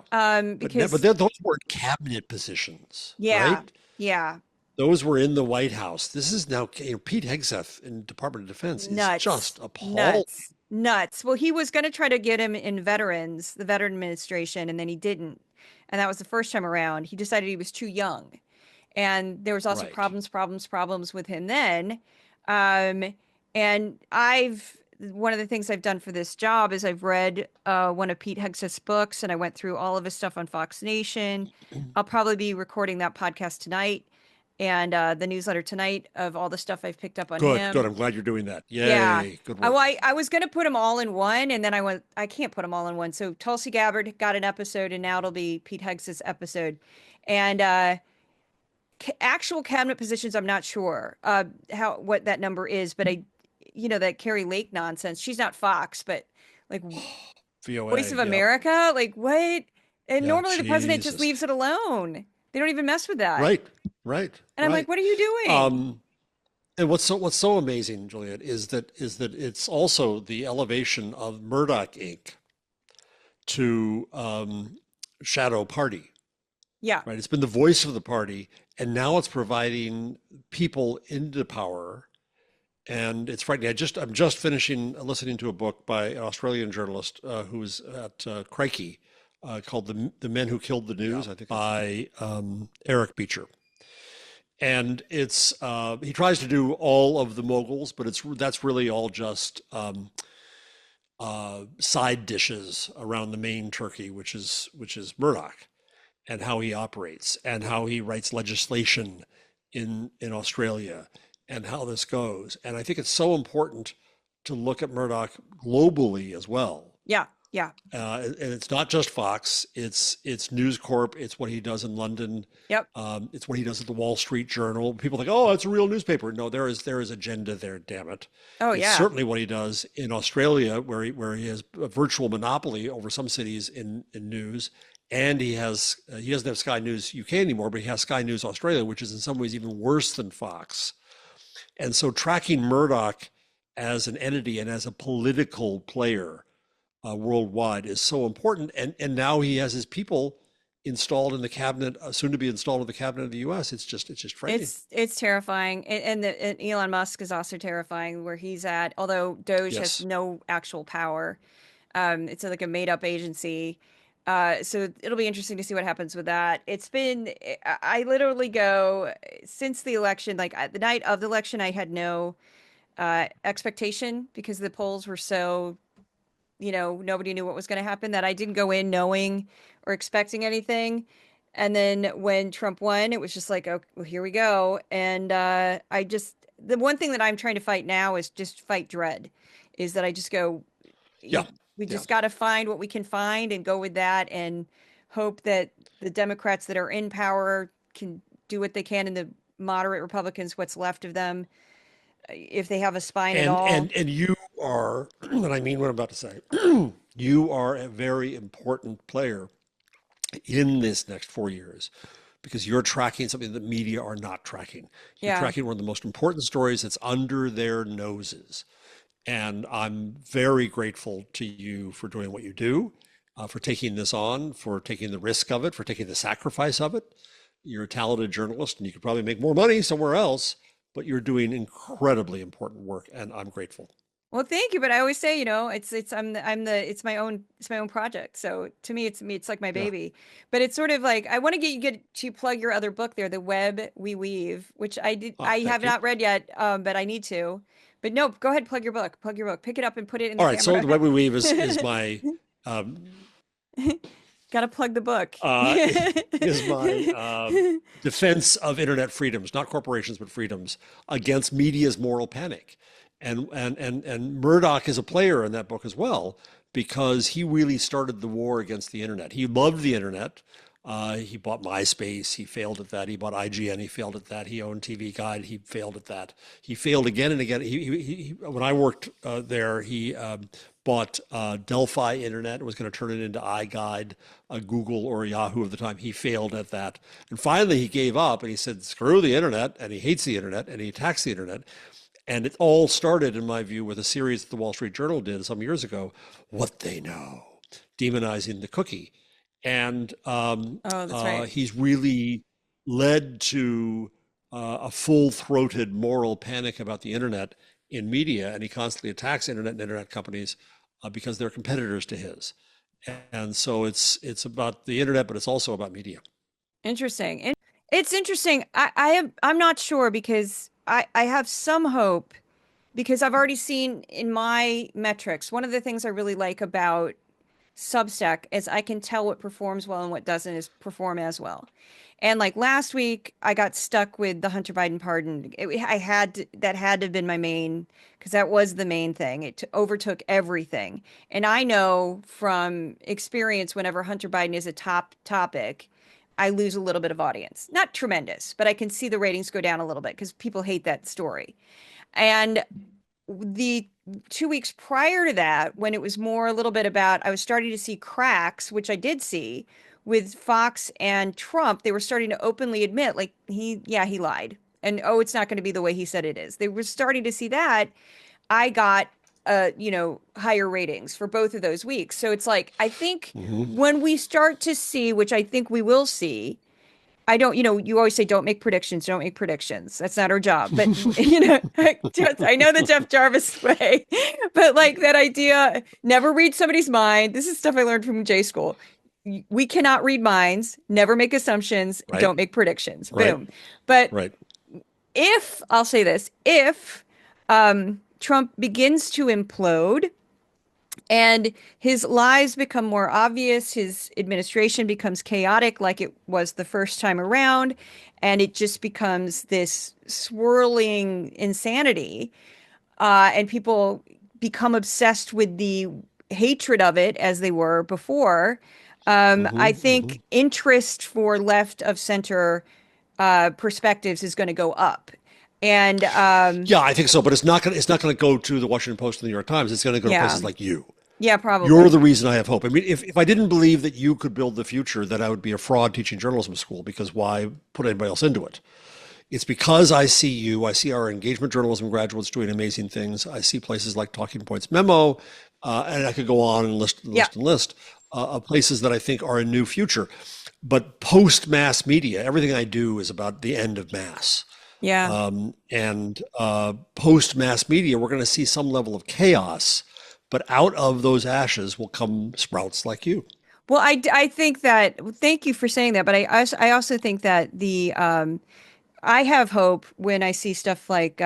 Because but those were cabinet positions. Right? Yeah. Those were in the White House. This is now Pete Hegseth in Department of Defense is just appalling. Nuts. Well, he was going to try to get him in the Veteran Administration, and then he didn't. And that was the first time around. He decided he was too young. And there was also problems with him then. And one of the things I've done for this job is I've read one of Pete Hegseth's books, and I went through all of his stuff on Fox Nation. I'll probably be recording that podcast tonight. and the newsletter tonight of all the stuff I've picked up on Good, him. good. I'm glad you're doing that. Yeah. Yay, good I, work. well, I was going to put them all in one, and then I went, I can't put them all in one. So Tulsi Gabbard got an episode, and now it'll be Pete Heggs's episode. And actual cabinet positions, I'm not sure what that number is, but that Carrie Lake nonsense. She's not Fox, but like VOA, Voice of yep. America, like what? And Yeah, normally the president just Jesus. leaves it alone. They don't even mess with that. Right, right. And I'm right. like, what are you doing? And what's so amazing, Juliet, is that it's also the elevation of Murdoch Inc. to shadow party, Yeah. right? It's been the voice of the party, and now it's providing people into power, and it's frightening. I'm just finishing listening to a book by an Australian journalist who's at Crikey called "The Men Who Killed the News," I think, by Eric Beecher. And it's he tries to do all of the moguls, but that's really all just side dishes around the main turkey, which is Murdoch, and how he operates, and how he writes legislation in Australia, and how this goes. And I think it's so important to look at Murdoch globally as well. Yeah. Yeah. And it's not just Fox. It's News Corp. It's what he does in London. Yep. It's what he does at the Wall Street Journal. People think, oh, it's a real newspaper. No, there is agenda there. Damn it. Oh, It's yeah. certainly what he does in Australia, where he has a virtual monopoly over some cities in news, and he doesn't have Sky News UK anymore, but he has Sky News Australia, which is in some ways even worse than Fox. And so tracking Murdoch as an entity and as a political player worldwide is so important, and now he has his people installed in the cabinet, soon to be installed in the cabinet of the U.S. It's just frightening. It's terrifying, and Elon Musk is also terrifying where he's at. Although Doge Yes. has no actual power, it's like a made up agency. So it'll be interesting to see what happens with that. I literally go since the election, like the night of the election, I had no expectation because the polls were so. Nobody knew what was going to happen, that I didn't go in knowing or expecting anything. And then when Trump won, it was just like, oh, well, here we go. And the one thing that I'm trying to fight now is just fight dread, is that I just go, Yeah. we just got to find what we can find and go with that, and hope that the Democrats that are in power can do what they can, and the moderate Republicans, what's left of them, if they have a spine at all. And you are, and I mean what I'm about to say, you are a very important player in this next 4 years, because you're tracking something that media are not tracking. You're Yeah. tracking one of the most important stories that's under their noses. And I'm very grateful to you for doing what you do, for taking this on, for taking the risk of it, for taking the sacrifice of it. You're a talented journalist, and you could probably make more money somewhere else, but you're doing incredibly important work, and I'm grateful. Well, thank you, but I always say, it's my own project. So to me, it's like my baby. But it's sort of like I want to get to plug your other book there, The Web We Weave, which I Thank have you. not read yet, but I need to. But no, go ahead, plug your book. Pick it up and put it in the All right, so camera. The Web We Weave is my Got to plug the book. is my defense of internet freedoms, not corporations, but freedoms, against media's moral panic. And Murdoch is a player in that book as well, because he really started the war against the internet. He loved the internet. He bought MySpace. He failed at that. He bought IGN. He failed at that. He owned TV Guide. He failed at that. He failed again and again. When I worked there, he bought Delphi Internet and was going to turn it into iGuide, Google or Yahoo of the time. He failed at that. And finally, he gave up and he said, screw the internet. And he hates the internet and he attacks the internet. And it all started, in my view, with a series that the Wall Street Journal did some years ago, What They Know, demonizing the cookie. And that's right. he's really led to a full-throated moral panic about the internet in media, and he constantly attacks internet and internet companies because they're competitors to his. And so it's about the internet, but it's also about media. Interesting. It's interesting. I'm not sure, because I have some hope, because I've already seen in my metrics, one of the things I really like about Substack as I can tell what performs well and what doesn't is perform as well. And like last week, I got stuck with the Hunter Biden pardon. That had to have been my main, because that was the main thing. It overtook everything. And I know from experience, whenever Hunter Biden is a top topic, I lose a little bit of audience. Not tremendous, but I can see the ratings go down a little bit because people hate that story. And the 2 weeks prior to that, when it was more a little bit about, I was starting to see cracks, which I did see with Fox and Trump. They were starting to openly admit, like, he lied. And, oh, it's not going to be the way he said it is. They were starting to see that. I got, higher ratings for both of those weeks. So it's like, I think when we start to see, which I think we will see, you always say, don't make predictions. That's not our job. But, I know the Jeff Jarvis way, but like that idea, never read somebody's mind. This is stuff I learned from J school. We cannot read minds, never make assumptions, Right. don't make predictions. Right. Boom. But Right. I'll say this, if Trump begins to implode and his lies become more obvious, his administration becomes chaotic like it was the first time around, and it just becomes this swirling insanity, and people become obsessed with the hatred of it as they were before. I think interest for left of center perspectives is going to go up. And Yeah, I think so, but it's not going to go to the Washington Post and the New York Times. It's going to go to Yeah. places like you. yeah, probably. You're the reason I have hope. I mean, if I didn't believe that you could build the future, then I would be a fraud teaching journalism school, because why put anybody else into it? It's because I see you. I see our engagement journalism graduates doing amazing things. I see places like Talking Points Memo, and I could go on and list of places that I think are a new future. But post mass media, everything I do is about the end of mass. Yeah. And post mass media, we're going to see some level of chaos, but out of those ashes will come sprouts like you. Well, I think that, thank you for saying that, but I also think that I have hope when I see stuff like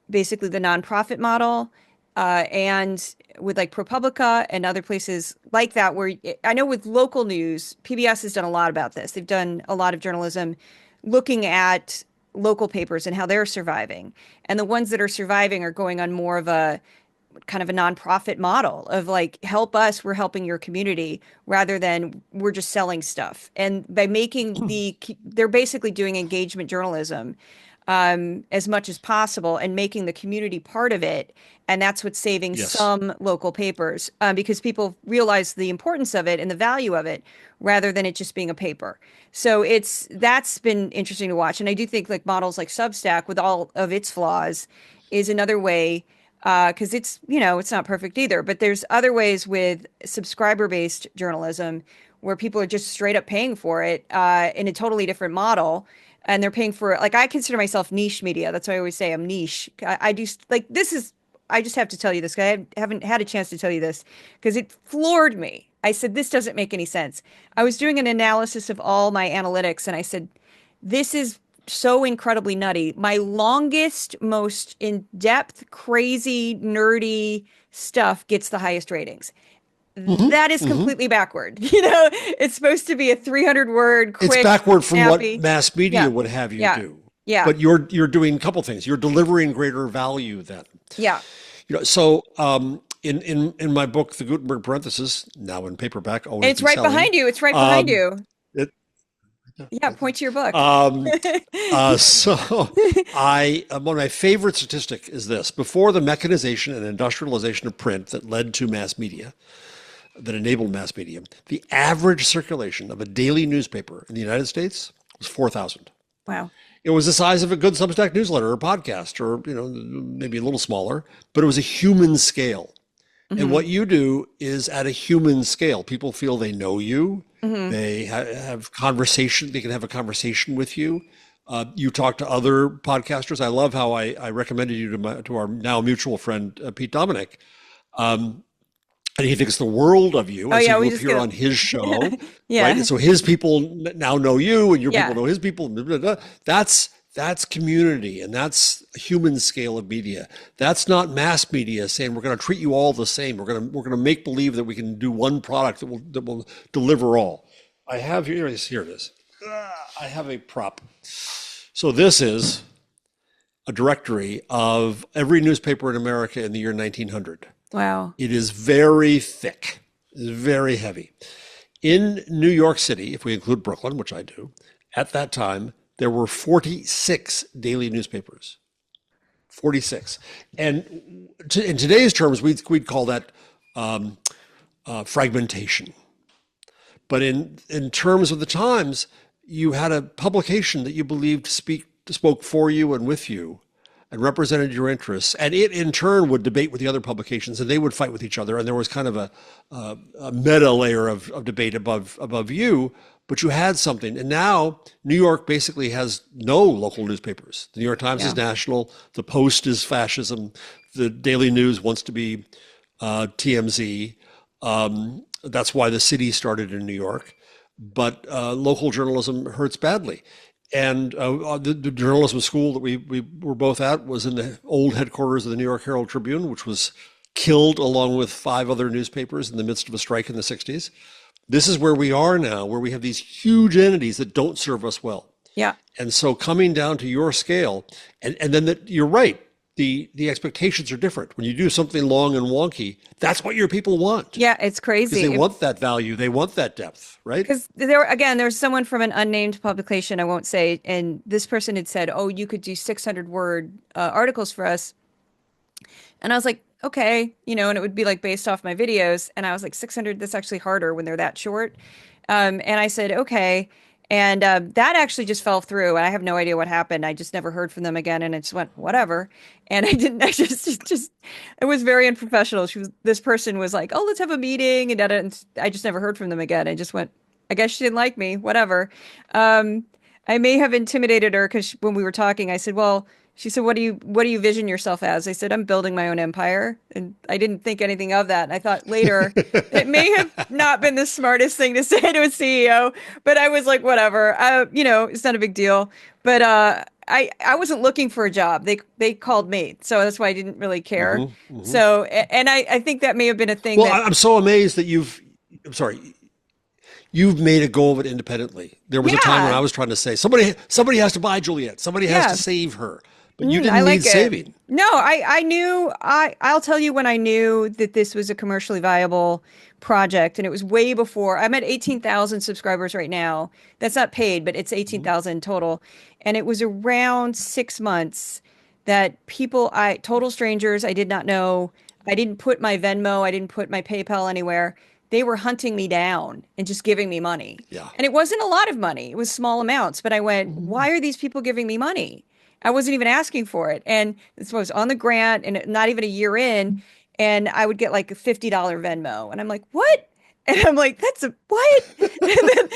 basically the nonprofit model, and with like ProPublica and other places like that, where I know with local news, PBS has done a lot about this. They've done a lot of journalism looking at local papers and how they're surviving. And the ones that are surviving are going on more of a kind of a nonprofit model of like, help us, we're helping your community, rather than we're just selling stuff. And by making they're basically doing engagement journalism as much as possible and making the community part of it. And that's what's saving some local papers, because people realize the importance of it and the value of it, rather than it just being a paper. So that's been interesting to watch. And I do think like models like Substack, with all of its flaws, is another way, because it's not perfect either, but there's other ways with subscriber-based journalism where people are just straight up paying for it in a totally different model. And they're paying for, like, I consider myself niche media. That's why I always say I'm niche. I do, like, I just have to tell you this, because I haven't had a chance to tell you this, because it floored me. I said, this doesn't make any sense. I was doing an analysis of all my analytics, and I said, this is so incredibly nutty. My longest, most in-depth, crazy, nerdy stuff gets the highest ratings. That is completely backward. It's supposed to be a 300-word quick, It's backward from snappy. what mass media would have you do. Yeah. But you're doing a couple things. You're delivering greater value then. Yeah. So in my book, The Gutenberg Parenthesis, now in paperback, always It's right selling, behind you. It's right behind you. it- Yeah, point to your book. So one of my favorite statistic is this: before the mechanization and industrialization of print that led to mass media, that enabled mass media, the average circulation of a daily newspaper in the United States was 4,000. Wow. It was the size of a good Substack newsletter or podcast, or maybe a little smaller, but it was a human scale. And what you do is at a human scale. People feel they know you. They have conversation. They can have a conversation with you. You talk to other podcasters. I love how I recommended you to our now mutual friend, Pete Dominic. And he thinks the world of you. And so you appear on his show. Yeah. Right? And so his people now know you, and your people know his people. That's That's community, and that's a human scale of media. That's not mass media saying we're going to treat you all the same. We're going to make believe that we can do one product that will deliver all. I have here it is. I have a prop. So this is a directory of every newspaper in America in the year 1900. Wow. It is very thick. It's very heavy. In New York City, if we include Brooklyn, which I do, at that time, there were 46 daily newspapers. 46. And in today's terms, we'd call that fragmentation. But in terms of the times, you had a publication that you believed spoke for you and with you and represented your interests. And it in turn would debate with the other publications, and they would fight with each other. And there was kind of a meta layer of debate above you, but you had something. And now New York basically has no local newspapers. The New York Times is national. The Post is fascism. The Daily News wants to be TMZ. That's why the city started in New York. But local journalism hurts badly. And the journalism school that we were both at was in the old headquarters of the New York Herald Tribune, which was killed along with 5 other newspapers in the midst of a strike in the 60s. This is where we are now, where we have these huge entities that don't serve us well. Yeah. And so coming down to your scale, and then you're right, the expectations are different. When you do something long and wonky, that's what your people want. Yeah, it's crazy. Because they want that value, they want that depth, right? Because there's someone from an unnamed publication, I won't say, and this person had said, "Oh, you could do 600-word articles for us," and I was like, "Okay," and it would be like based off my videos, and I was like, 600, that's actually harder when they're that short, and I said, "Okay." And that actually just fell through. And I have no idea what happened. I just never heard from them again. And it just went, whatever. And it was very unprofessional. This person was like, oh, let's have a meeting. And I just never heard from them again. I just went, I guess she didn't like me, whatever. I may have intimidated her because when we were talking, I said, well, she said, what do you vision yourself as? I said, I'm building my own empire. And I didn't think anything of that. And I thought later, it may have not been the smartest thing to say to a CEO, but I was like, whatever, it's not a big deal. But I wasn't looking for a job. They called me. So that's why I didn't really care. Mm-hmm, mm-hmm. So, and I think that may have been a thing. Well, I'm so amazed that you've made a go of it independently. There was a time when I was trying to say, somebody has to buy Juliet. Somebody has to save her. But you didn't need saving. No, I knew, I'll tell you when I knew that this was a commercially viable project. And it was way before. I'm at 18,000 subscribers right now. That's not paid, but it's 18,000 total. And it was around 6 months that total strangers, I did not know. I didn't put my Venmo. I didn't put my PayPal anywhere. They were hunting me down and just giving me money. Yeah. And it wasn't a lot of money. It was small amounts. But I went, why are these people giving me money? I wasn't even asking for it. And this was on the grant and not even a year in. And I would get like a $50 Venmo. And I'm like, what? And I'm like, that's a what? And then,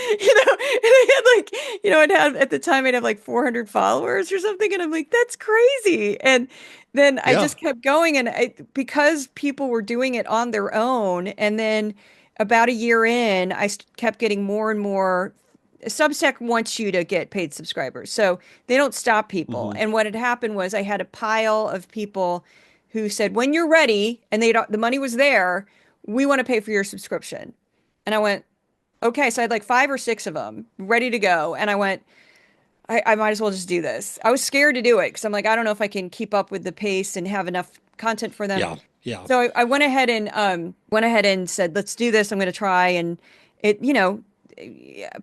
and I had at the time I'd have like 400 followers or something. And I'm like, that's crazy. And then I just kept going. And because people were doing it on their own. And then about a year in, I kept getting more and more. Substack wants you to get paid subscribers, so they don't stop people. Mm-hmm. And what had happened was I had a pile of people who said, when you're ready, and the money was there, we want to pay for your subscription. And I went, okay. So I had like 5 or 6 of them ready to go. And I went, I might as well just do this. I was scared to do it because I'm like, I don't know if I can keep up with the pace and have enough content for them. Yeah, yeah. So I went ahead and said, let's do this. I'm going to try. And it,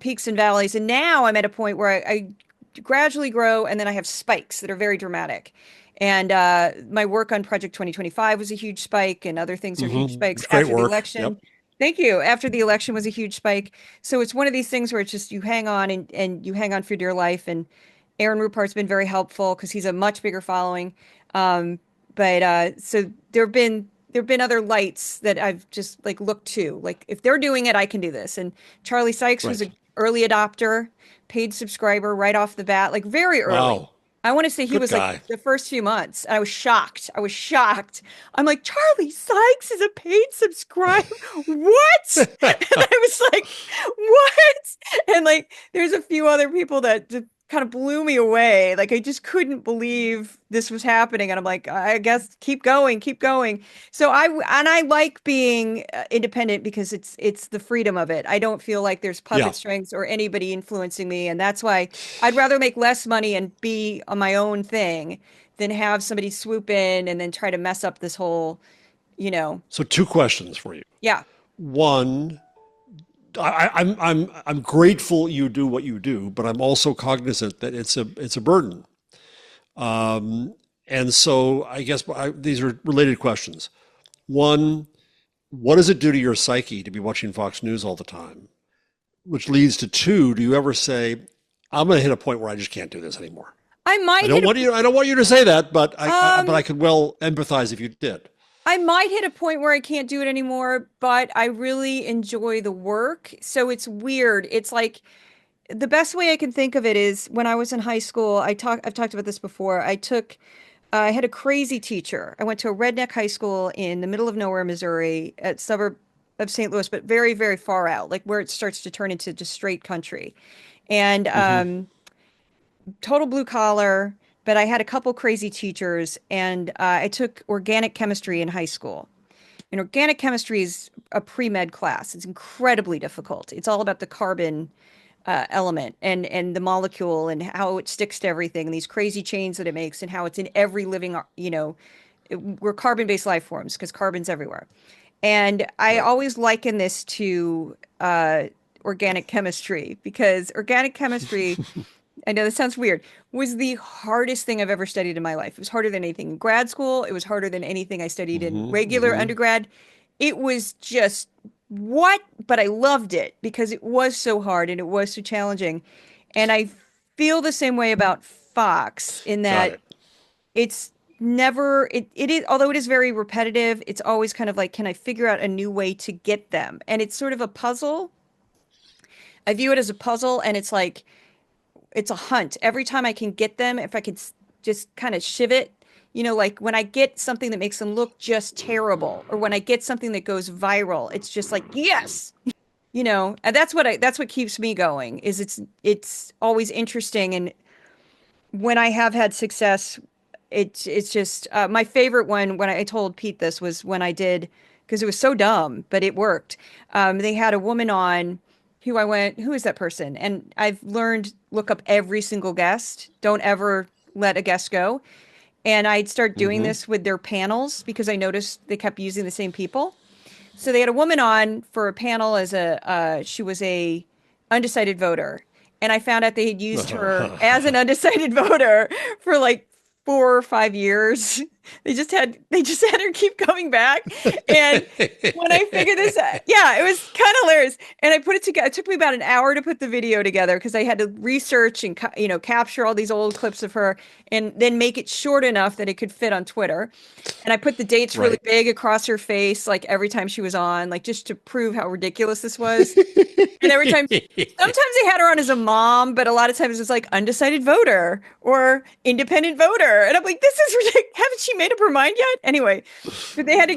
peaks and valleys. And now I'm at a point where I gradually grow, and then I have spikes that are very dramatic. And my work on Project 2025 was a huge spike, and other things are huge spikes. Great after work. The election. Yep. Thank you. After the election was a huge spike. So it's one of these things where it's just you hang on and you hang on for dear life. And Aaron Rupart's been very helpful because he's a much bigger following. So there have been other lights that I've just like looked to, like if they're doing it, I can do this. And Charlie Sykes was an early adopter, paid subscriber right off the bat, like very early. Wow. I want to say he was guy. Like the first few months. And I was shocked. I'm like, Charlie Sykes is a paid subscriber. What? And I was like, what? And like, there's a few other people that kind of blew me away. Like I just couldn't believe this was happening. And I'm like, I guess keep going, keep going. So I like being independent because it's the freedom of it. I don't feel like there's Yeah. puppet strings or anybody influencing me. And that's why I'd rather make less money and be on my own thing than have somebody swoop in and then try to mess up this whole, you know, So two questions for you. yeah. One, I'm grateful you do what you do, but I'm also cognizant that it's a burden. And so I guess these are related questions. One, what does it do to your psyche to be watching Fox News all the time? Which leads to two, do you ever say, I'm going to hit a point where I just can't do this anymore? I might hit I don't want you to say that, but Um, I could well empathize if you did. I might hit a point where I can't do it anymore, but I really enjoy the work. So it's weird. It's like the best way I can think of it is when I was in high school, I've talked about this before. I had a crazy teacher. I went to a redneck high school in the middle of nowhere, Missouri, at suburb of St. Louis, but very, very far out, like where it starts to turn into just straight country. And total blue collar, but I had a couple crazy teachers, and I took organic chemistry in high school. And organic chemistry is a pre-med class. It's incredibly difficult. It's all about the carbon element and the molecule and how it sticks to everything and these crazy chains that it makes and how it's in every living, we're carbon-based life forms because carbon's everywhere. And I always liken this to organic chemistry because organic chemistry, I know this sounds weird, was the hardest thing I've ever studied in my life. It was harder than anything in grad school. It was harder than anything I studied in regular undergrad. It was just what? But I loved it because it was so hard and it was so challenging. And I feel the same way about Fox in Got that it. it's never it is, although it is very repetitive, it's always kind of like, can I figure out a new way to get them? And it's sort of a puzzle. I view it as a puzzle, and it's like it's a hunt. Every time I can get them, if I could just kind of shiv it, like when I get something that makes them look just terrible, or when I get something that goes viral, it's just like, yes, and that's what keeps me going is it's always interesting. And when I have had success, it's just my favorite one when I told Pete this was when I did, because it was so dumb, but it worked. They had a woman on who is that person? And I've learned, look up every single guest. Don't ever let a guest go. And I'd start doing this with their panels because I noticed they kept using the same people. So they had a woman on for a panel as she was a undecided voter. And I found out they had used her as an undecided voter for like 4 or 5 years. They just had her keep coming back. And when I figured this out, yeah, it was kind of hilarious. And I put it together. It took me about an hour to put the video together because I had to research and capture all these old clips of her and then make it short enough that it could fit on Twitter. And I put the dates really big across her face, like every time she was on, like just to prove how ridiculous this was. And every time, sometimes they had her on as a mom, but a lot of times it's like undecided voter or independent voter. And I'm like, this is ridiculous. Haven't she made up her mind yet? Anyway, but they had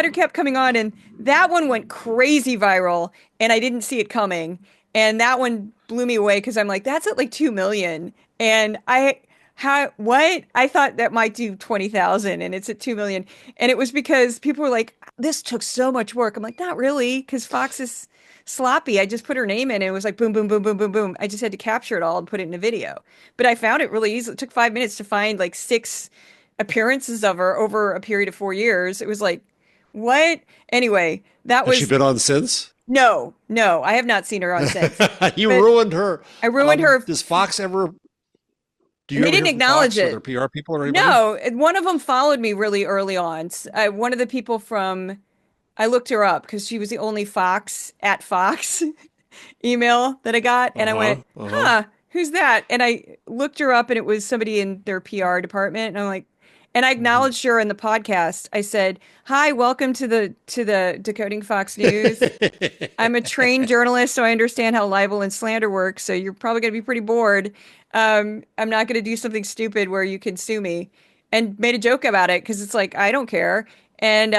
her kept coming on, and that one went crazy viral, and I didn't see it coming. And that one blew me away because I'm like, that's at like 2 million. And what? I thought that might do 20,000 and it's at 2 million. And it was because people were like, this took so much work. I'm like, not really, because Fox is sloppy. I just put her name in and it was like boom, boom, boom, boom, boom, boom. I just had to capture it all and put it in a video. But I found it really easy. It took 5 minutes to find like 6 appearances of her over a period of 4 years. It was like, what? Anyway, that was. Has she been on since? No, I have not seen her on since. You But ruined her. I ruined her. Does Fox ever? Do you They ever didn't hear from acknowledge Fox or it. their PR people or anybody? No, one of them followed me really early on. One of the people I looked her up because she was the only Fox email that I got. And I went, who's that? And I looked her up and it was somebody in their PR department. And I'm like, and I acknowledged her in the podcast. I said, hi, welcome to the Decoding Fox News. I'm a trained journalist, so I understand how libel and slander works. So you're probably going to be pretty bored. I'm not going to do something stupid where you can sue me, and made a joke about it because it's like, I don't care. And,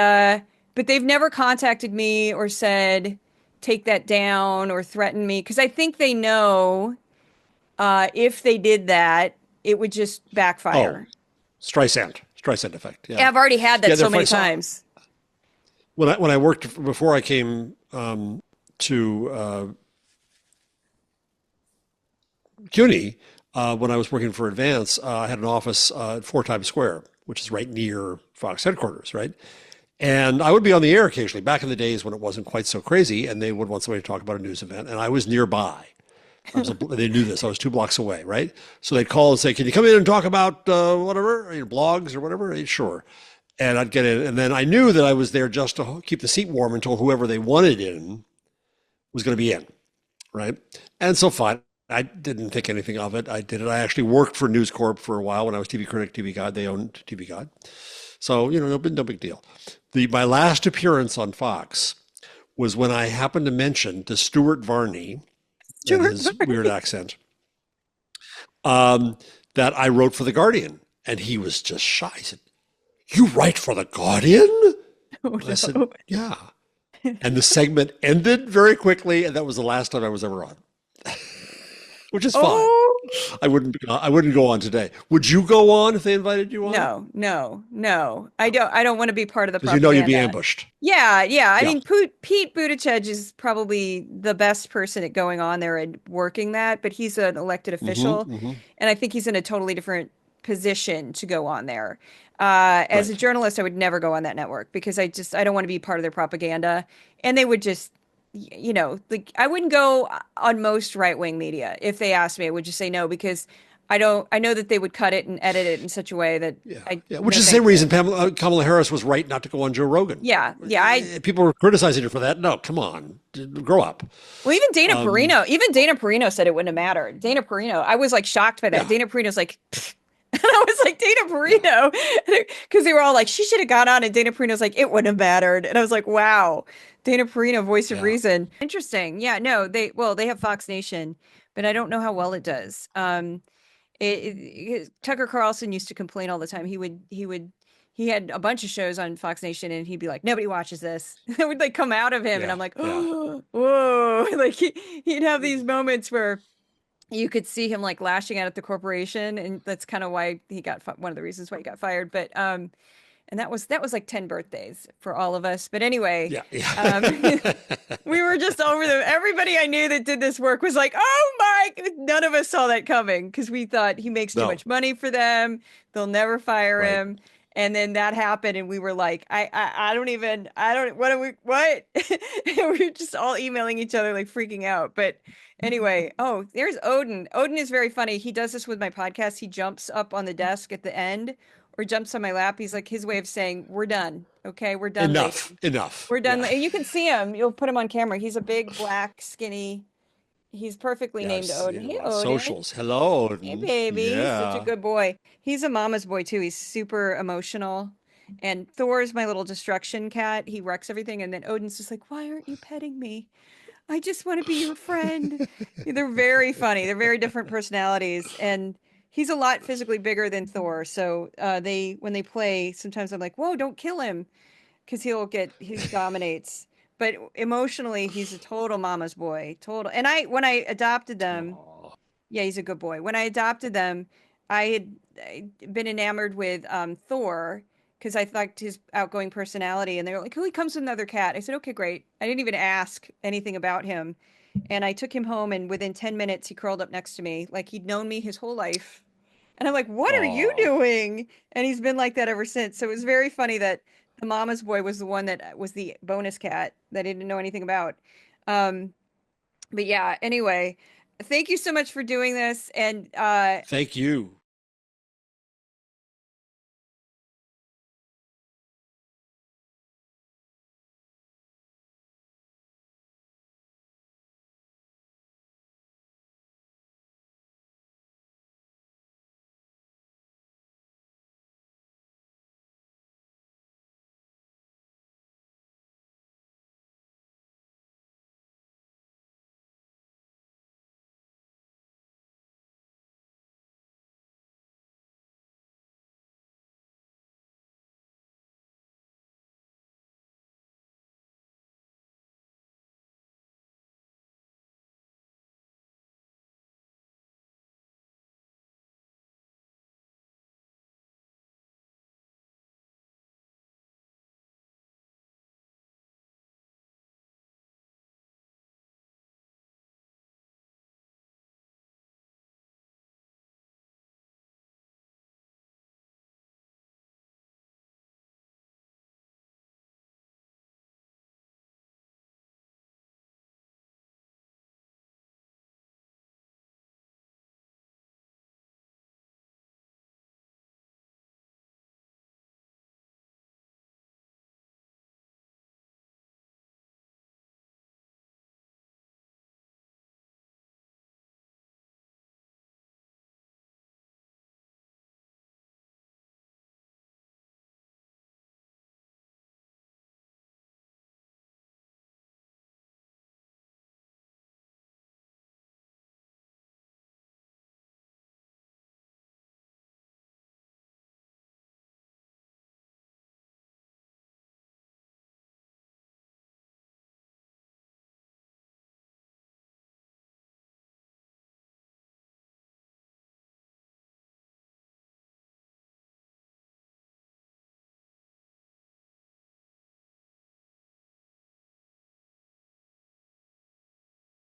but they've never contacted me or said, take that down or threaten me. Because I think they know if they did that, it would just Oh, backfire. Streisand effect. Yeah, Yeah. I've already had that Yeah, so they're many funny. So times. when I worked before I came to CUNY, when I was working for Advance, I had an office at 4 Times Square, which is right near Fox headquarters, right? And I would be on the air occasionally, back in the days when it wasn't quite so crazy, and they would want somebody to talk about a news event, and I was nearby. They knew this. I was 2 blocks away, right? So they'd call and say, "Can you come in and talk about whatever, blogs or whatever?" Sure. And I'd get in, and then I knew that I was there just to keep the seat warm until whoever they wanted in was going to be in, right? And so fine. I didn't think anything of it. I did it. I actually worked for News Corp for a while when I was TV critic, TV Guide. They owned TV Guide. So, no big deal. My last appearance on Fox was when I happened to mention to Stuart Varney and his weird accent that I wrote for The Guardian. And he was just shy. He said, "You write for The Guardian?" And I said, "Yeah." And the segment ended very quickly. And that was the last time I was ever on. Which is fine. Oh, I wouldn't go on today. Would you go on if they invited you on? no. I don't want to be part of the Because you know you'd be propaganda. ambushed. Yeah. I Yeah. mean, Pete Buttigieg is probably the best person at going on there and working that, but he's an elected official, and I think he's in a totally different position to go on there. As a Right. journalist, I would never go on that network because I don't want to be part of their propaganda, and they would just, like I wouldn't go on most right-wing media. If they asked me, I would just say no because I know that they would cut it and edit it in such a way that Yeah. I Yeah. no Which is the thank same you. reason Kamala Harris was right not to go on Joe Rogan. Yeah, People were criticizing her for that. No, come on. Grow up. well, even Dana Perino said it wouldn't have mattered. Dana Perino, I was like shocked by that. Yeah. Dana Perino's like, and I was like, Dana Perino, because they were all like, she should have gone on, and Dana Perino's like, it wouldn't have mattered, and I was like, wow, Dana Perino, voice of Yeah. reason, interesting. Yeah, no, they have Fox Nation, but I don't know how well it does. Tucker Carlson used to complain all the time. He had a bunch of shows on Fox Nation, and he'd be like, nobody watches this. It would like come out of him, and Yeah. I'm like, Yeah. oh, whoa, like he'd have these moments where you could see him like lashing out at the corporation, and that's kind of why he got one of the reasons why he got fired. But and that was like 10 birthdays for all of us. But anyway, Yeah. Yeah. we were just over them. Everybody I knew that did this work was like, oh my, none of us saw that coming because we thought he makes too No. much money for them. They'll never fire Right. him. And then that happened, and we were like, what? We were just all emailing each other, like freaking out. But anyway, oh, there's Odin. Odin is very funny. He does this with my podcast. He jumps up on the desk at the end or jumps on my lap. He's like his way of saying, we're done. Okay, we're done. Enough. lady. Enough. We're done. Yeah. And you can see him. You'll put him on camera. He's a big, black, skinny. He's perfectly named Yes. Odin. Hey, On Odin. socials. Hello, Hey, Odin. baby. He's such Yeah. a good boy. He's a mama's boy, too. He's super emotional. And Thor's my little destruction cat. He wrecks everything. And then Odin's just like, why aren't you petting me? I just want to be your friend. They're very funny. They're very different personalities. And he's a lot physically bigger than Thor. So when they play, sometimes I'm like, whoa, don't kill him. Because he dominates. But emotionally, he's a total mama's boy. Total. And when I adopted them, yeah, he's a good boy. When I adopted them, I'd been enamored with Thor because I liked his outgoing personality. And they were like, oh, he comes with another cat. I said, okay, great. I didn't even ask anything about him. And I took him home, and within 10 minutes, he curled up next to me like he'd known me his whole life. And I'm like, what are you doing? And he's been like that ever since. So it was very funny that the mama's boy was the one that was the bonus cat that I didn't know anything about. But yeah, anyway, thank you so much for doing this. And Thank you.